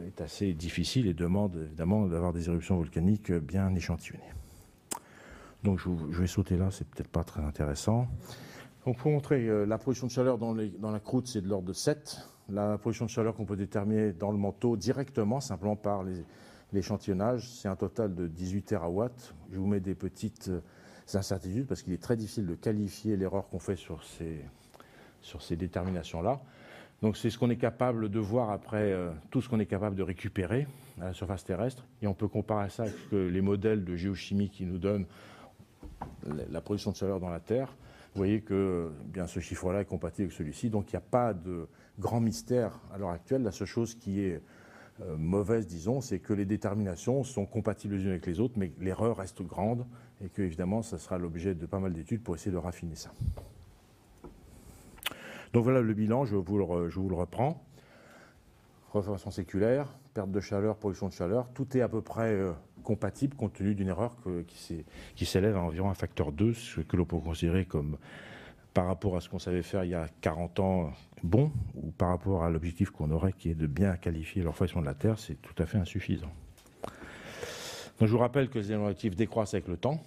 est assez difficile et demande évidemment d'avoir des éruptions volcaniques bien échantillonnées. Donc je vais sauter là, c'est peut-être pas très intéressant. Donc pour montrer la production de chaleur dans la croûte, c'est de l'ordre de 7. La production de chaleur qu'on peut déterminer dans le manteau directement, simplement par l'échantillonnage, c'est un total de 18 terawatts. Je vous mets des petites incertitudes parce qu'il est très difficile de qualifier l'erreur qu'on fait sur ces déterminations-là. Donc c'est ce qu'on est capable de voir après tout ce qu'on est capable de récupérer à la surface terrestre. Et on peut comparer ça avec les modèles de géochimie qui nous donnent la production de chaleur dans la Terre. Vous voyez que bien, ce chiffre-là est compatible avec celui-ci. Donc il n'y a pas de grand mystère à l'heure actuelle. La seule chose qui est mauvaise, disons, c'est que les déterminations sont compatibles les unes avec les autres, mais l'erreur reste grande et que, évidemment, ça sera l'objet de pas mal d'études pour essayer de raffiner ça. Donc voilà le bilan, je vous le reprends. Reformation séculaire, perte de chaleur, production de chaleur, tout est à peu près compatible compte tenu d'une erreur qui s'élève à environ un facteur 2, ce que l'on peut considérer comme, par rapport à ce qu'on savait faire il y a 40 ans, bon, ou par rapport à l'objectif qu'on aurait qui est de bien qualifier la formation de la Terre, c'est tout à fait insuffisant. Donc je vous rappelle que les éléments radioactifs décroissent avec le temps.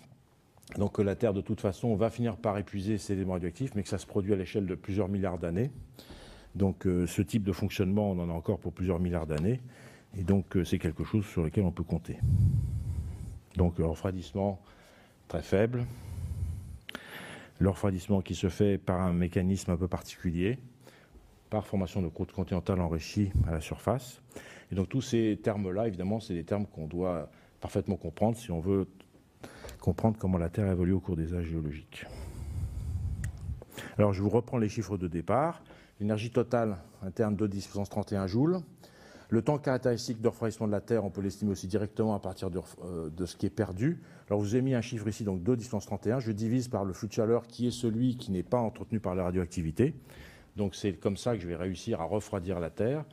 Donc la Terre, de toute façon, va finir par épuiser ces éléments radioactifs, mais que ça se produit à l'échelle de plusieurs milliards d'années. Donc ce type de fonctionnement, on en a encore pour plusieurs milliards d'années. Et donc c'est quelque chose sur lequel on peut compter. Donc le refroidissement très faible. Le refroidissement qui se fait par un mécanisme un peu particulier, par formation de croûte continentale enrichie à la surface. Et donc tous ces termes-là, évidemment, c'est des termes qu'on doit parfaitement comprendre si on veut comprendre comment la Terre évolue au cours des âges géologiques. Alors je vous reprends les chiffres de départ. L'énergie totale interne de 10 puissance 31 joules. Le temps caractéristique de refroidissement de la Terre, on peut l'estimer aussi directement à partir de ce qui est perdu. Alors, je vous ai mis un chiffre ici, donc 2 10 puissance 31. Je divise par le flux de chaleur qui est celui qui n'est pas entretenu par la radioactivité. Donc, c'est comme ça que je vais réussir à refroidir la Terre.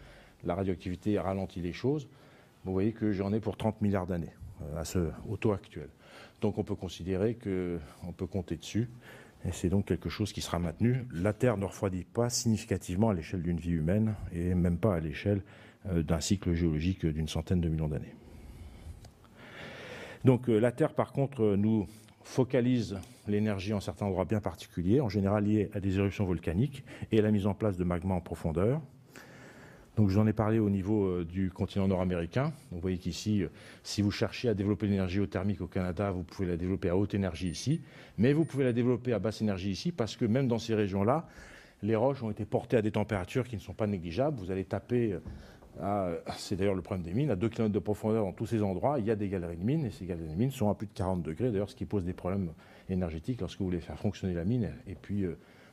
La radioactivité ralentit les choses. Vous voyez que j'en ai pour 30 milliards d'années au taux actuel. Donc, on peut considérer qu'on peut compter dessus. Et c'est donc quelque chose qui sera maintenu. La Terre ne refroidit pas significativement à l'échelle d'une vie humaine et même pas à l'échelle d'un cycle géologique d'une centaine de millions d'années. Donc la Terre, par contre, nous focalise l'énergie en certains endroits bien particuliers, en général liés à des éruptions volcaniques et à la mise en place de magma en profondeur. Donc je vous en ai parlé au niveau du continent nord-américain. Donc, vous voyez qu'ici, si vous cherchez à développer l'énergie géothermique au Canada, vous pouvez la développer à haute énergie ici, mais vous pouvez la développer à basse énergie ici, parce que même dans ces régions-là, les roches ont été portées à des températures qui ne sont pas négligeables. Vous allez taper, c'est d'ailleurs le problème des mines, à 2 km de profondeur dans tous ces endroits, il y a des galeries de mines, et ces galeries de mines sont à plus de 40 degrés, d'ailleurs, ce qui pose des problèmes énergétiques lorsque vous voulez faire fonctionner la mine, et puis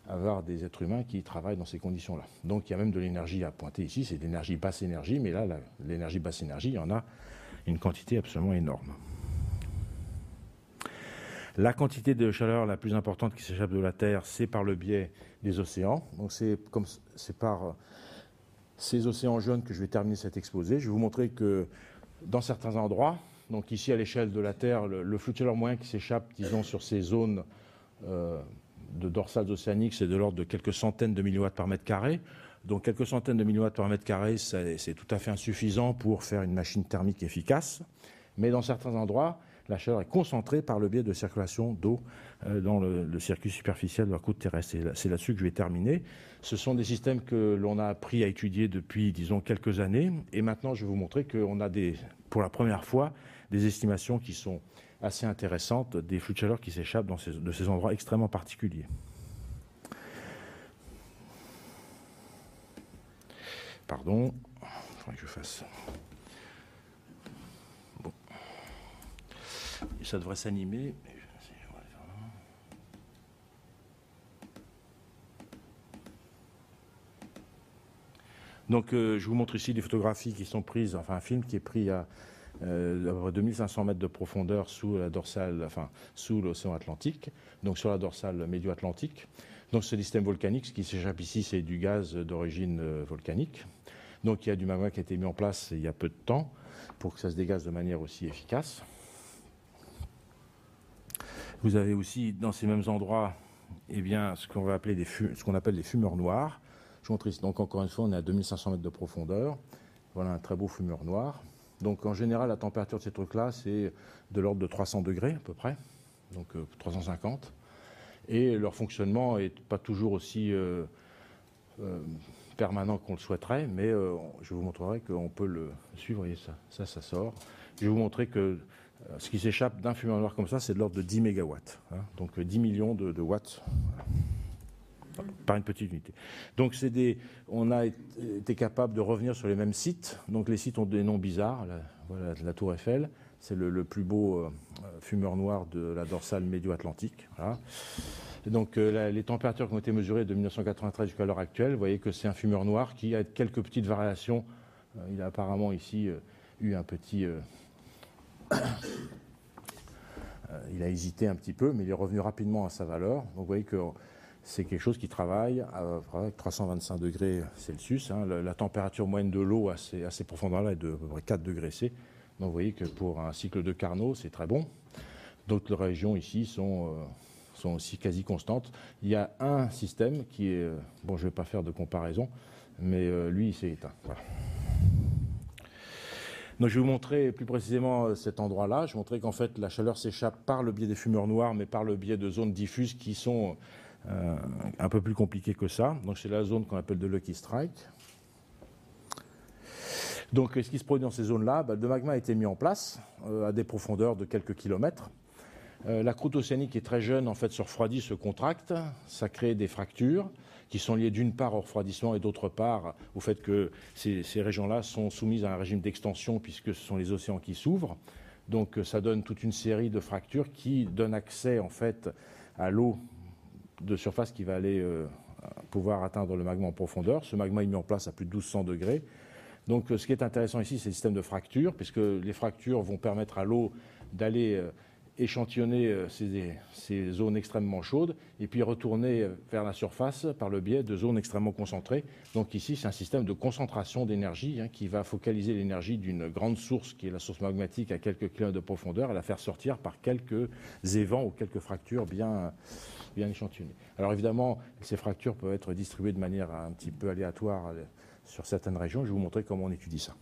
avoir des êtres humains qui travaillent dans ces conditions-là. Donc il y a même de l'énergie à pointer ici, c'est de l'énergie basse énergie, mais là, l'énergie basse énergie, il y en a une quantité absolument énorme. La quantité de chaleur la plus importante qui s'échappe de la Terre, c'est par le biais des océans. Donc c'est par ces océans jaunes que je vais terminer cet exposé. Je vais vous montrer que dans certains endroits, donc ici à l'échelle de la Terre, le flux de chaleur moyen qui s'échappe, disons, sur ces zones de dorsales océaniques, c'est de l'ordre de quelques centaines de milliwatts par mètre carré. Donc quelques centaines de milliwatts par mètre carré, c'est tout à fait insuffisant pour faire une machine thermique efficace. Mais dans certains endroits, la chaleur est concentrée par le biais de circulation d'eau dans le circuit superficiel de la croûte terrestre. C'est là-dessus que je vais terminer. Ce sont des systèmes que l'on a appris à étudier depuis, disons, quelques années. Et maintenant, je vais vous montrer qu'on a pour la première fois des estimations qui sont assez intéressantes des flux de chaleur qui s'échappent de ces endroits extrêmement particuliers. Pardon, il faudrait que je fasse... Bon. Et ça devrait s'animer. Donc je vous montre ici des photographies qui sont prises, enfin un film qui est pris d'à peu près 2500 mètres de profondeur sous la dorsale, enfin sous l'océan Atlantique, donc sur la dorsale médio-atlantique. Donc ce système volcanique, ce qui s'échappe ici, c'est du gaz d'origine volcanique. Donc il y a du magma qui a été mis en place il y a peu de temps pour que ça se dégaze de manière aussi efficace. Vous avez aussi dans ces mêmes endroits eh bien, ce qu'on appelle des fumeurs noirs. Je vous montre ici. Donc encore une fois, on est à 2500 mètres de profondeur. Voilà un très beau fumeur noir. Donc en général, la température de ces trucs-là, c'est de l'ordre de 300 degrés à peu près, donc 350. Et leur fonctionnement n'est pas toujours aussi permanent qu'on le souhaiterait, mais je vous montrerai qu'on peut le suivre. Voyez ça sort. Je vais vous montrer que ce qui s'échappe d'un fumeur noir comme ça, c'est de l'ordre de 10 mégawatts. Hein, donc 10 millions de watts par une petite unité. Donc on a été capable de revenir sur les mêmes sites. Donc les sites ont des noms bizarres. Voilà la Tour Eiffel, c'est le plus beau fumeur noir de la dorsale médio-atlantique. Voilà. Donc les températures qui ont été mesurées de 1993 jusqu'à l'heure actuelle, vous voyez que c'est un fumeur noir qui a quelques petites variations. Il a apparemment ici eu un petit... il a hésité un petit peu, mais il est revenu rapidement à sa valeur. Donc vous voyez que c'est quelque chose qui travaille à 325 degrés Celsius. Hein. La température moyenne de l'eau à ces profondeurs-là est de à peu près 4 degrés C. Donc vous voyez que pour un cycle de Carnot, c'est très bon. D'autres régions ici sont aussi quasi constantes. Il y a un système qui est... bon, je ne vais pas faire de comparaison, mais lui, il s'est éteint. Voilà. Donc je vais vous montrer plus précisément cet endroit-là. Je vais vous montrer qu'en fait, la chaleur s'échappe par le biais des fumeurs noirs, mais par le biais de zones diffuses qui sont un peu plus compliquées que ça. Donc c'est la zone qu'on appelle de Lucky Strike. Donc ce qui se produit dans ces zones-là, le magma a été mis en place à des profondeurs de quelques kilomètres. La croûte océanique est très jeune, en fait, se refroidit, se contracte. Ça crée des fractures qui sont liées d'une part au refroidissement et d'autre part au fait que ces régions-là sont soumises à un régime d'extension puisque ce sont les océans qui s'ouvrent. Donc ça donne toute une série de fractures qui donnent accès, en fait, à l'eau de surface qui va aller pouvoir atteindre le magma en profondeur. Ce magma est mis en place à plus de 1200 degrés. Donc ce qui est intéressant ici, c'est le système de fracture, puisque les fractures vont permettre à l'eau d'aller échantillonner ces zones extrêmement chaudes et puis retourner vers la surface par le biais de zones extrêmement concentrées. Donc ici, c'est un système de concentration d'énergie qui va focaliser l'énergie d'une grande source qui est la source magmatique à quelques kilomètres de profondeur et la faire sortir par quelques évents ou quelques fractures bien échantillonnées. Alors évidemment, ces fractures peuvent être distribuées de manière un petit peu aléatoire sur certaines régions. Je vais vous montrer comment on étudie ça.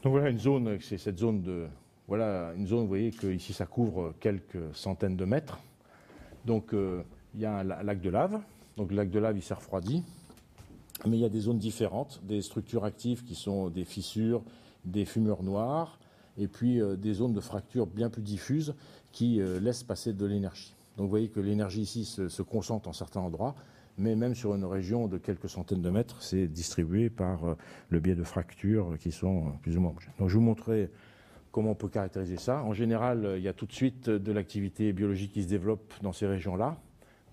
Donc voilà une zone, c'est cette zone de... Voilà une zone, vous voyez qu'ici ça couvre quelques centaines de mètres. Donc il y a un lac de lave. Donc le lac de lave il s'est refroidi. Mais il y a des zones différentes, des structures actives qui sont des fissures, des fumeurs noirs, et puis des zones de fractures bien plus diffuses qui laissent passer de l'énergie. Donc vous voyez que l'énergie ici se concentre en certains endroits, mais même sur une région de quelques centaines de mètres, c'est distribué par le biais de fractures qui sont plus ou moins homogènes. Donc je vous montrerai comment on peut caractériser ça. En général, il y a tout de suite de l'activité biologique qui se développe dans ces régions-là.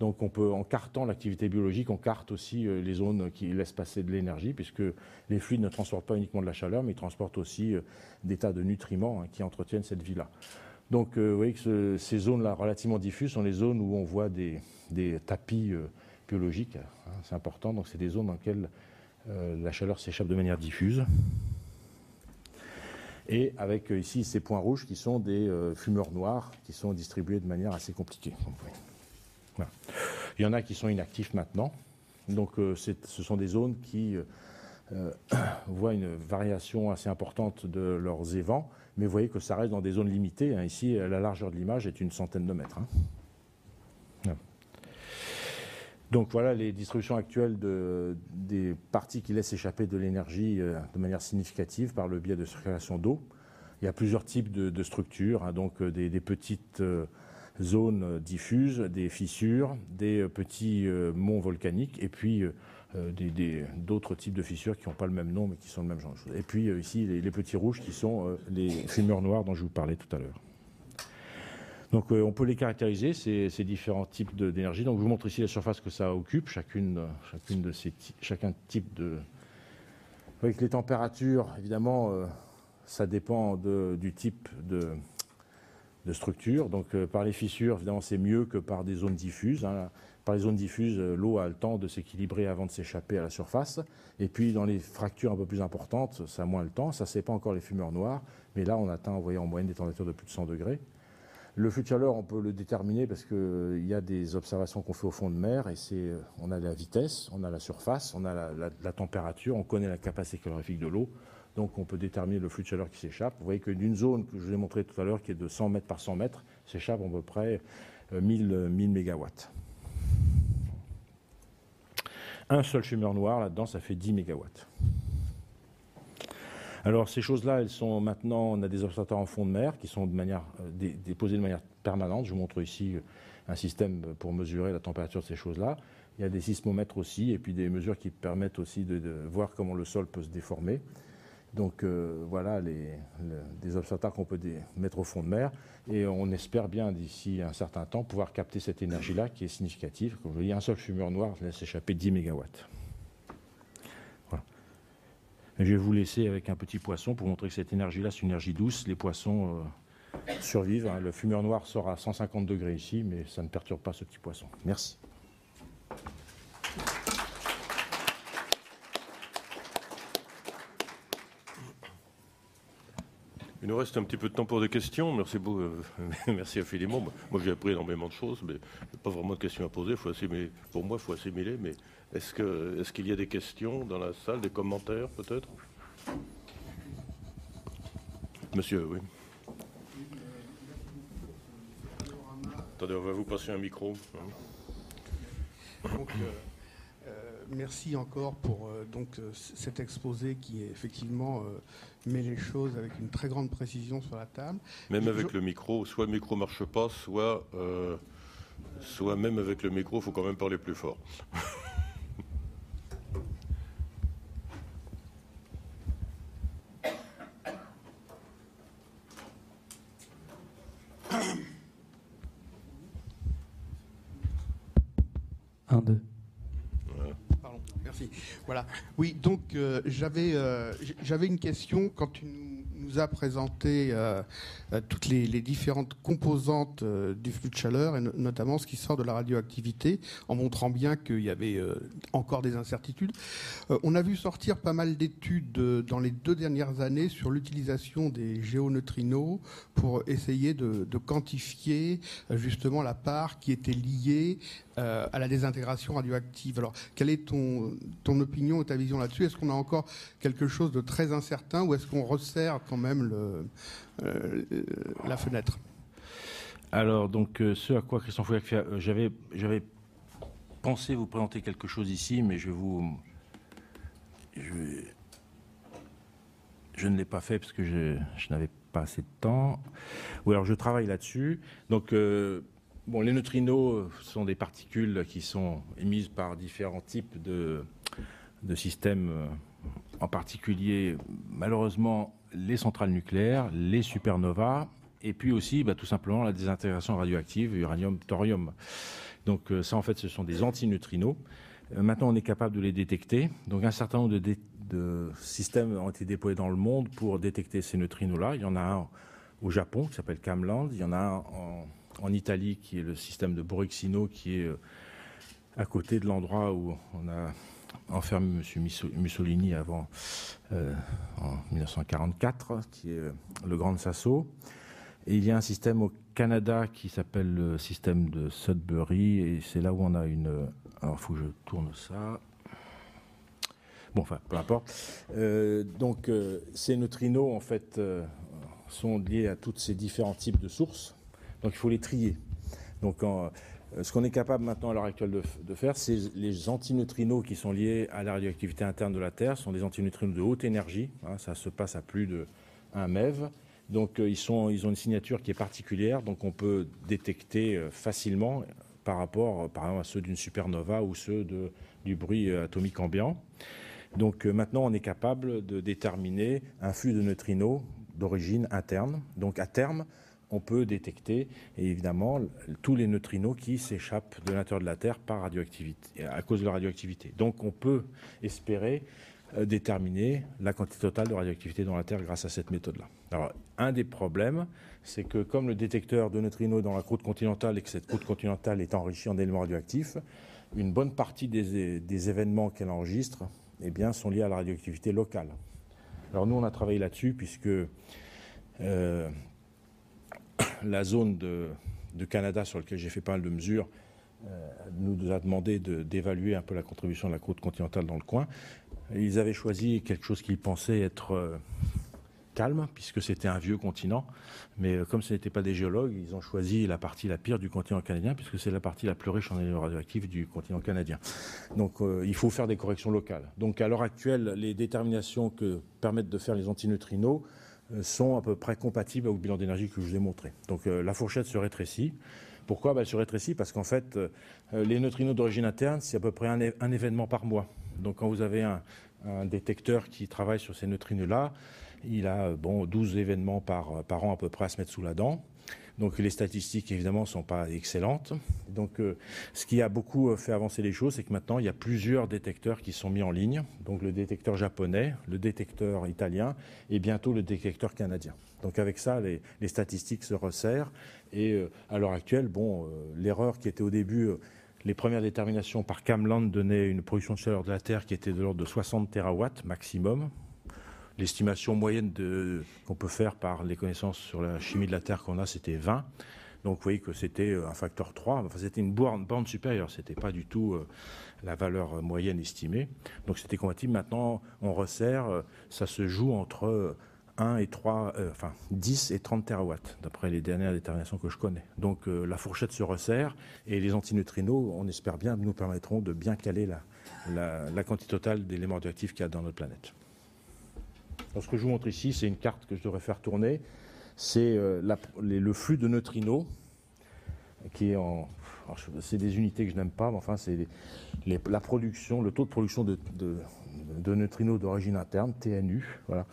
Donc on peut, en cartant l'activité biologique, on carte aussi les zones qui laissent passer de l'énergie, puisque les fluides ne transportent pas uniquement de la chaleur, mais ils transportent aussi des tas de nutriments qui entretiennent cette vie-là. Donc vous voyez que ces zones-là relativement diffuses sont les zones où on voit des tapis biologiques. C'est important, donc c'est des zones dans lesquelles la chaleur s'échappe de manière diffuse. Et avec ici ces points rouges qui sont des fumeurs noirs qui sont distribués de manière assez compliquée. Voilà. Il y en a qui sont inactifs maintenant. Donc ce sont des zones qui voient une variation assez importante de leurs évents, mais vous voyez que ça reste dans des zones limitées. Ici, la largeur de l'image est une centaine de mètres. Voilà. Donc voilà les distributions actuelles des parties qui laissent échapper de l'énergie de manière significative par le biais de circulation d'eau. Il y a plusieurs types de structures, donc des petites zones diffuses, des fissures, des petits monts volcaniques, et puis d'autres types de fissures qui n'ont pas le même nom mais qui sont le même genre de choses. Et puis ici les petits rouges qui sont les fumeurs noirs dont je vous parlais tout à l'heure. Donc on peut les caractériser, ces différents types d'énergie. Donc je vous montre ici la surface que ça occupe, chacun type de... Avec les températures, évidemment, ça dépend du type de structure. Donc par les fissures, évidemment, c'est mieux que par des zones diffuses. Hein. Par les zones diffuses, l'eau a le temps de s'équilibrer avant de s'échapper à la surface. Et puis dans les fractures un peu plus importantes, ça a moins le temps. Ça, c'est pas encore les fumeurs noirs. Mais là, on atteint, vous voyez, en moyenne des températures de plus de 100 degrés. Le flux de chaleur, on peut le déterminer parce qu'il y a des observations qu'on fait au fond de mer. Et on a la vitesse, on a la surface, on a la température, on connaît la capacité calorifique de l'eau. Donc on peut déterminer le flux de chaleur qui s'échappe. Vous voyez que d'une zone que je vous ai montré tout à l'heure, qui est de 100 mètres par 100 mètres, s'échappe à peu près 1000 mégawatts. Un seul fumeur noir, là-dedans, ça fait 10 mégawatts. Alors ces choses-là, elles sont maintenant, on a des observateurs en fond de mer qui sont déposés de manière permanente. Je vous montre ici un système pour mesurer la température de ces choses-là. Il y a des sismomètres aussi, et puis des mesures qui permettent aussi de voir comment le sol peut se déformer. Donc voilà des observateurs qu'on peut mettre au fond de mer, et on espère bien d'ici un certain temps pouvoir capter cette énergie-là qui est significative. Comme je dis, un seul fumeur noir laisse échapper 10 mégawatts. Voilà. Et je vais vous laisser avec un petit poisson pour montrer que cette énergie-là, c'est une énergie douce. Les poissons survivent. Hein. Le fumeur noir sort à 150 degrés ici, mais ça ne perturbe pas ce petit poisson. Merci. Il nous reste un petit peu de temps pour des questions. Merci beaucoup. Merci infiniment. Moi, j'ai appris énormément de choses, mais pas vraiment de questions à poser. Pour moi, il faut assimiler. Mais est-ce qu'il y a des questions dans la salle, des commentaires peut-être? Monsieur, oui. Attendez, on va vous passer un micro. Donc, merci encore pour cet exposé qui effectivement met les choses avec une très grande précision sur la table. Même avec le micro, soit le micro ne marche pas, soit même avec le micro, il faut quand même parler plus fort. Un, deux. Pardon, merci. Voilà. Oui, donc j'avais une question quand tu nous as présenté toutes les différentes composantes du flux de chaleur, et notamment ce qui sort de la radioactivité, en montrant bien qu'il y avait encore des incertitudes. On a vu sortir pas mal d'études dans les 2 dernières années sur l'utilisation des géoneutrinos pour essayer de quantifier justement la part qui était liée à la désintégration radioactive. Alors, quelle est ton opinion et ta vision là-dessus? Est-ce qu'on a encore quelque chose de très incertain, ou est-ce qu'on resserre quand même la fenêtre? Alors, donc, ce à quoi Christian Fouillac fait, j'avais pensé vous présenter quelque chose ici, mais je ne l'ai pas fait parce que je n'avais pas assez de temps. Ou alors, je travaille là-dessus. Donc, bon, les neutrinos sont des particules qui sont émises par différents types de systèmes, en particulier, malheureusement, les centrales nucléaires, les supernovas, et puis aussi, tout simplement, la désintégration radioactive, uranium, thorium. Donc ça, en fait, ce sont des antineutrinos. Maintenant, on est capable de les détecter. Donc un certain nombre de systèmes ont été déployés dans le monde pour détecter ces neutrinos-là. Il y en a un au Japon qui s'appelle CAMLAND. Il y en a un en Italie qui est le système de Borexino, qui est à côté de l'endroit où on a enfermé M. Mussolini en 1944, qui est le Grand Sasso. Et il y a un système au Canada qui s'appelle le système de Sudbury, et c'est là où on a une... Alors, il faut que je tourne ça. Bon, enfin, peu importe. Donc, ces neutrinos, en fait, sont liés à tous ces différents types de sources. Donc, il faut les trier. Donc, ce qu'on est capable maintenant à l'heure actuelle de faire, c'est les antineutrinos qui sont liés à la radioactivité interne de la Terre. Ce sont des antineutrinos de haute énergie. Hein, ça se passe à plus de 1 MeV. Donc, ils ont une signature qui est particulière. Donc, on peut détecter facilement par rapport, par exemple, à ceux d'une supernova ou ceux du bruit atomique ambiant. Donc, maintenant, on est capable de déterminer un flux de neutrinos d'origine interne. Donc, à terme, on peut détecter, évidemment, tous les neutrinos qui s'échappent de l'intérieur de la Terre par radioactivité, à cause de la radioactivité. Donc, on peut espérer déterminer la quantité totale de radioactivité dans la Terre grâce à cette méthode-là. Alors, un des problèmes, c'est que comme le détecteur de neutrinos dans la croûte continentale et que cette croûte continentale est enrichie en éléments radioactifs, une bonne partie des événements qu'elle enregistre eh bien, sont liés à la radioactivité locale. Alors nous, on a travaillé là-dessus puisque la zone de Canada sur laquelle j'ai fait pas mal de mesures nous a demandé d'évaluer un peu la contribution de la croûte continentale dans le coin. Ils avaient choisi quelque chose qu'ils pensaient être calme, puisque c'était un vieux continent. Mais comme ce n'étaient pas des géologues, ils ont choisi la partie la pire du continent canadien, puisque c'est la partie la plus riche en éléments radioactifs du continent canadien. Donc il faut faire des corrections locales. Donc à l'heure actuelle, les déterminations que permettent de faire les antineutrinos sont à peu près compatibles au bilan d'énergie que je vous ai montré. Donc la fourchette se rétrécit. Pourquoi ? Elle se rétrécit parce qu'en fait, les neutrinos d'origine interne, c'est à peu près un événement par mois. Donc quand vous avez un détecteur qui travaille sur ces neutrinos-là, il a 12 événements par an à peu près à se mettre sous la dent. Donc les statistiques, évidemment, ne sont pas excellentes. Donc ce qui a beaucoup fait avancer les choses, c'est que maintenant, il y a plusieurs détecteurs qui sont mis en ligne. Donc le détecteur japonais, le détecteur italien et bientôt le détecteur canadien. Donc avec ça, les statistiques se resserrent. Et à l'heure actuelle, l'erreur qui était au début, les premières déterminations par Camland donnaient une production de chaleur de la Terre qui était de l'ordre de 60 terawatts maximum. L'estimation moyenne qu'on peut faire par les connaissances sur la chimie de la Terre qu'on a, c'était 20. Donc vous voyez que c'était un facteur 3. Enfin, c'était une borne supérieure. Ce n'était pas du tout la valeur moyenne estimée. Donc c'était compatible. Maintenant, on resserre. Ça se joue entre 1 et 3, 10 et 30 terawatts, d'après les dernières déterminations que je connais. Donc la fourchette se resserre. Et les antineutrinos, on espère bien, nous permettront de bien caler la quantité totale d'éléments radioactifs qu'il y a dans notre planète. Alors, ce que je vous montre ici, c'est une carte que je devrais faire tourner. C'est le flux de neutrinos qui est en... c'est des unités que je n'aime pas, mais enfin, c'est la production, le taux de production de neutrinos d'origine interne, TNU. Voilà.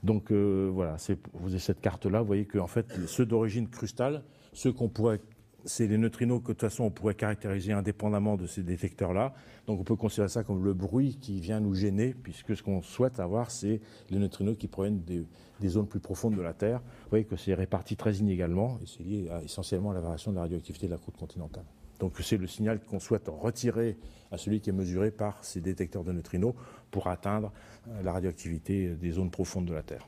Donc, voilà, vous avez cette carte-là. Vous voyez qu'en fait, ceux d'origine crustale, c'est les neutrinos que de toute façon on pourrait caractériser indépendamment de ces détecteurs-là. Donc on peut considérer ça comme le bruit qui vient nous gêner, puisque ce qu'on souhaite avoir, c'est les neutrinos qui proviennent des zones plus profondes de la Terre. Vous voyez que c'est réparti très inégalement et c'est lié essentiellement à la variation de la radioactivité de la croûte continentale. Donc c'est le signal qu'on souhaite retirer à celui qui est mesuré par ces détecteurs de neutrinos pour atteindre la radioactivité des zones profondes de la Terre.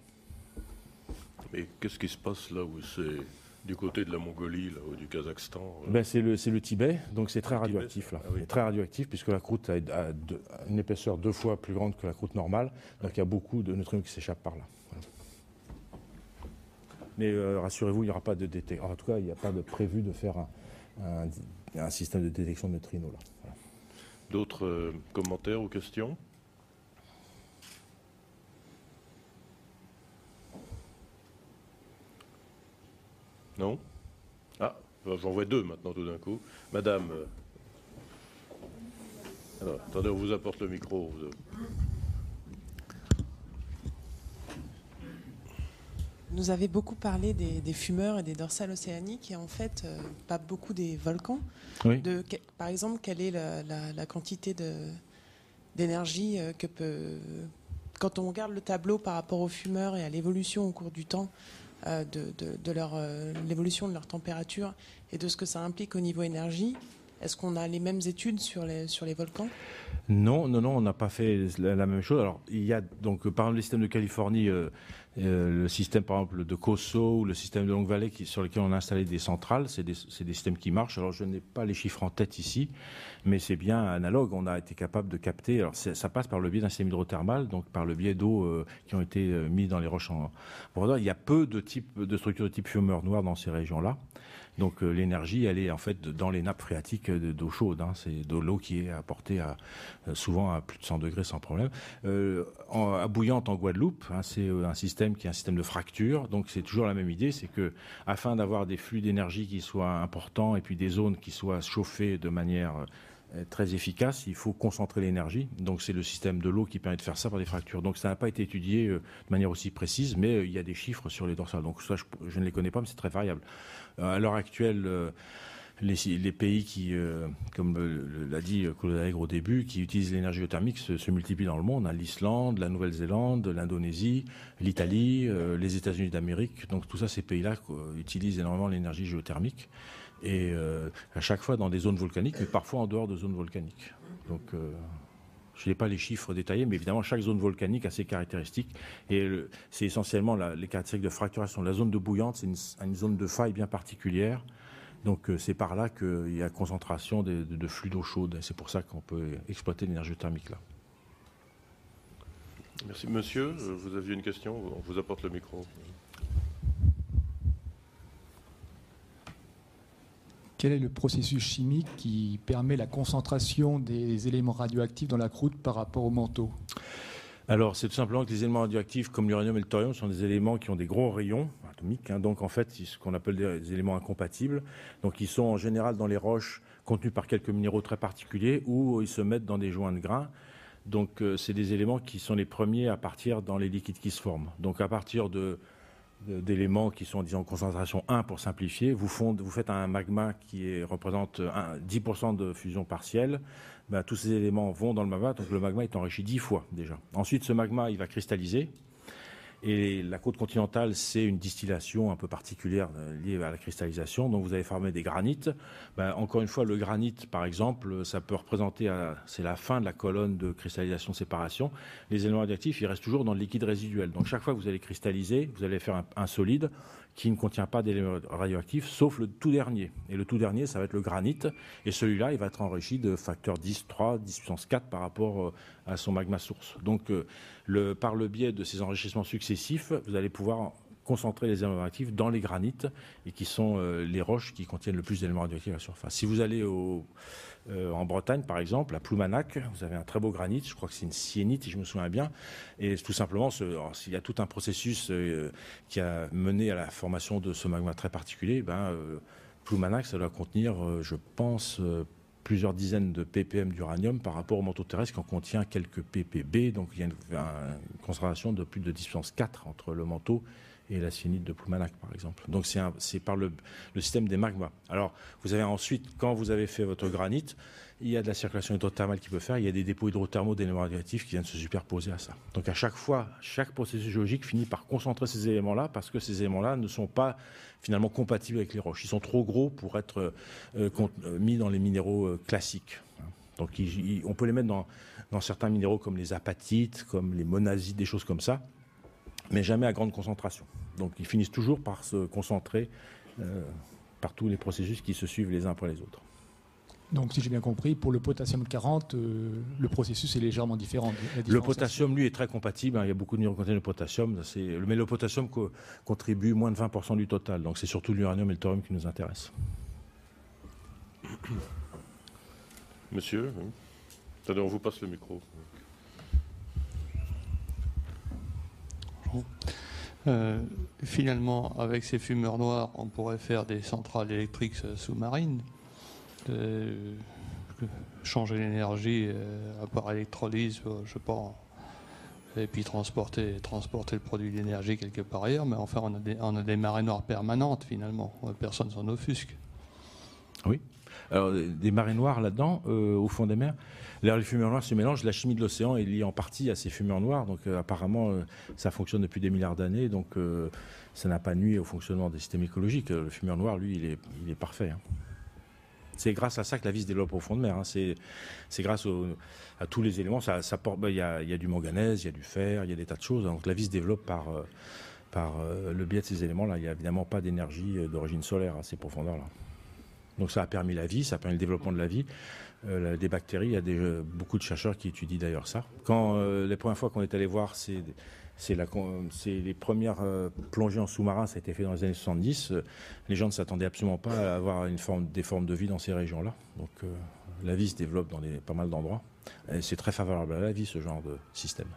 Mais qu'est-ce qui se passe là où c'est... Du côté de la Mongolie, là, ou du Kazakhstan c'est le Tibet, donc c'est très radioactif. Là. Ah oui. Très radioactif, puisque la croûte a une épaisseur 2 fois plus grande que la croûte normale. Donc il y a beaucoup de neutrinos qui s'échappent par là. Voilà. Mais rassurez-vous, il n'y aura pas de détection. En tout cas, il n'y a pas de prévu de faire un système de détection de neutrinos. Là. Voilà. D'autres commentaires ou questions ? Non ? Ah, j'en vois deux maintenant tout d'un coup. Madame. Alors, attendez, on vous apporte le micro. Nous avez beaucoup parlé des fumeurs et des dorsales océaniques et en fait pas beaucoup des volcans. Oui. Par exemple, quelle est la quantité d'énergie que peut... Quand on regarde le tableau par rapport aux fumeurs et à l'évolution au cours du temps, l'évolution de leur température et de ce que ça implique au niveau énergie. Est-ce qu'on a les mêmes études sur les volcans ? Non, on n'a pas fait la même chose. Alors, il y a donc, par exemple, le système de Californie, le système, par exemple, de Coso ou le système de Long Valley sur lequel on a installé des centrales, c'est des systèmes qui marchent. Alors, je n'ai pas les chiffres en tête ici, mais c'est bien analogue. On a été capable de capter. Alors, ça passe par le biais d'un système hydrothermal, donc par le biais d'eau qui ont été mis dans les roches en profondeur. Il y a peu de structures de type fumeur noir dans ces régions-là. Donc l'énergie, elle est en fait dans les nappes phréatiques d'eau chaude. Hein. C'est de l'eau qui est apportée souvent à plus de 100 degrés sans problème. À Bouillante, en Guadeloupe, hein, c'est un système qui est un système de fracture. Donc c'est toujours la même idée, c'est que afin d'avoir des flux d'énergie qui soient importants et puis des zones qui soient chauffées de manière très efficace, il faut concentrer l'énergie. Donc c'est le système de l'eau qui permet de faire ça par des fractures. Donc ça n'a pas été étudié de manière aussi précise, mais il y a des chiffres sur les dorsales. Donc ça, je ne les connais pas, mais c'est très variable. À l'heure actuelle, les pays qui, comme l'a dit Claude Allègre au début, qui utilisent l'énergie géothermique se multiplient dans le monde. Hein, l'Islande, la Nouvelle-Zélande, l'Indonésie, l'Italie, les États-Unis d'Amérique. Donc tout ça, ces pays-là utilisent énormément l'énergie géothermique. Et à chaque fois dans des zones volcaniques, mais parfois en dehors de zones volcaniques. Donc je n'ai pas les chiffres détaillés, mais évidemment, chaque zone volcanique a ses caractéristiques. Et c'est essentiellement les caractéristiques de fracturation. La zone de bouillante, c'est une zone de faille bien particulière. Donc c'est par là qu'il y a concentration de flux d'eau chaude. C'est pour ça qu'on peut exploiter l'énergie thermique là. Merci. Monsieur, vous aviez une question? On vous apporte le micro. Quel est le processus chimique qui permet la concentration des éléments radioactifs dans la croûte par rapport au manteau? Alors, c'est tout simplement que les éléments radioactifs, comme l'uranium et le thorium, sont des éléments qui ont des gros rayons atomiques. Hein, donc, en fait, ce qu'on appelle des éléments incompatibles. Donc, ils sont en général dans les roches contenues par quelques minéraux très particuliers ou ils se mettent dans des joints de grains. Donc, c'est des éléments qui sont les premiers à partir dans les liquides qui se forment. Donc, à partir d'éléments qui sont, disons, en concentration 1 pour simplifier, vous faites un magma qui représente 10% de fusion partielle. Ben, tous ces éléments vont dans le magma, donc le magma est enrichi 10 fois déjà. Ensuite, ce magma, il va cristalliser. Et la côte continentale, c'est une distillation un peu particulière liée à la cristallisation. Donc vous avez formé des granites. Ben, encore une fois, le granit, par exemple, ça peut représenter, c'est la fin de la colonne de cristallisation-séparation. Les éléments radioactifs, ils restent toujours dans le liquide résiduel. Donc chaque fois que vous allez cristalliser, vous allez faire un solide qui ne contient pas d'éléments radioactifs, sauf le tout dernier. Et le tout dernier, ça va être le granit. Et celui-là, il va être enrichi de facteur 10,3, 10 puissance 4 par rapport à son magma source. Donc, par le biais de ces enrichissements successifs, vous allez pouvoir concentrer les éléments radioactifs dans les granites, et qui sont les roches qui contiennent le plus d'éléments radioactifs à la surface. Si vous allez en Bretagne, par exemple, à Ploumanac, vous avez un très beau granit, je crois que c'est une syénite, si je me souviens bien, et tout simplement, il y a tout un processus qui a mené à la formation de ce magma très particulier. Ploumanac, ça doit contenir, je pense, plusieurs dizaines de ppm d'uranium par rapport au manteau terrestre qui en contient quelques ppb, donc il y a une concentration de plus de 10 puissance 4 entre le manteau et la syénite de Ploumanac, par exemple. Donc c'est par le système des magmas. Alors, vous avez ensuite, quand vous avez fait votre granit, il y a de la circulation hydrothermale qui peut faire, il y a des dépôts hydrothermaux d'éléments radioactifs qui viennent se superposer à ça. Donc à chaque fois, chaque processus géologique finit par concentrer ces éléments-là, parce que ces éléments-là ne sont pas finalement compatibles avec les roches. Ils sont trop gros pour être mis dans les minéraux classiques. Donc on peut les mettre dans certains minéraux comme les apatites, comme les monazite, des choses comme ça, mais jamais à grande concentration. Donc ils finissent toujours par se concentrer par tous les processus qui se suivent les uns après les autres. Donc si j'ai bien compris, pour le potassium 40, le processus est légèrement différent. Le potassium, lui, est très compatible. Hein, il y a beaucoup de minéraux qui contiennent le potassium. Mais le potassium contribue moins de 20% du total. Donc c'est surtout l'uranium et le thorium qui nous intéressent. Monsieur, attendez, on vous passe le micro. Finalement, avec ces fumeurs noirs, on pourrait faire des centrales électriques sous-marines, changer l'énergie par électrolyse, je sais pas, et puis transporter le produit d'énergie quelque part ailleurs. Mais enfin, on a des marées noires permanentes finalement. Personne s'en offusque. Oui. Alors, des marées noires là-dedans, au fond des mers. D'ailleurs, les fumeurs noirs se mélangent. La chimie de l'océan est liée en partie à ces fumeurs noirs. Donc, apparemment, ça fonctionne depuis des milliards d'années. Donc, ça n'a pas nuit au fonctionnement des systèmes écologiques. Le fumeur noir, lui, il est parfait. Hein. C'est grâce à ça que la vie se développe au fond de mer. Hein. C'est grâce à tous les éléments. Il y a du manganèse, il y a du fer, il y a des tas de choses. Donc, la vie se développe par le biais de ces éléments-là. Il n'y a évidemment pas d'énergie d'origine solaire à ces profondeurs-là. Donc ça a permis la vie, ça a permis le développement de la vie. Des bactéries, il y a beaucoup de chercheurs qui étudient d'ailleurs ça. Les premières fois qu'on est allé voir, c'est les premières plongées en sous-marin, ça a été fait dans les années 70. Les gens ne s'attendaient absolument pas à avoir des formes de vie dans ces régions-là. Donc la vie se développe dans pas mal d'endroits. Et c'est très favorable à la vie, ce genre de système.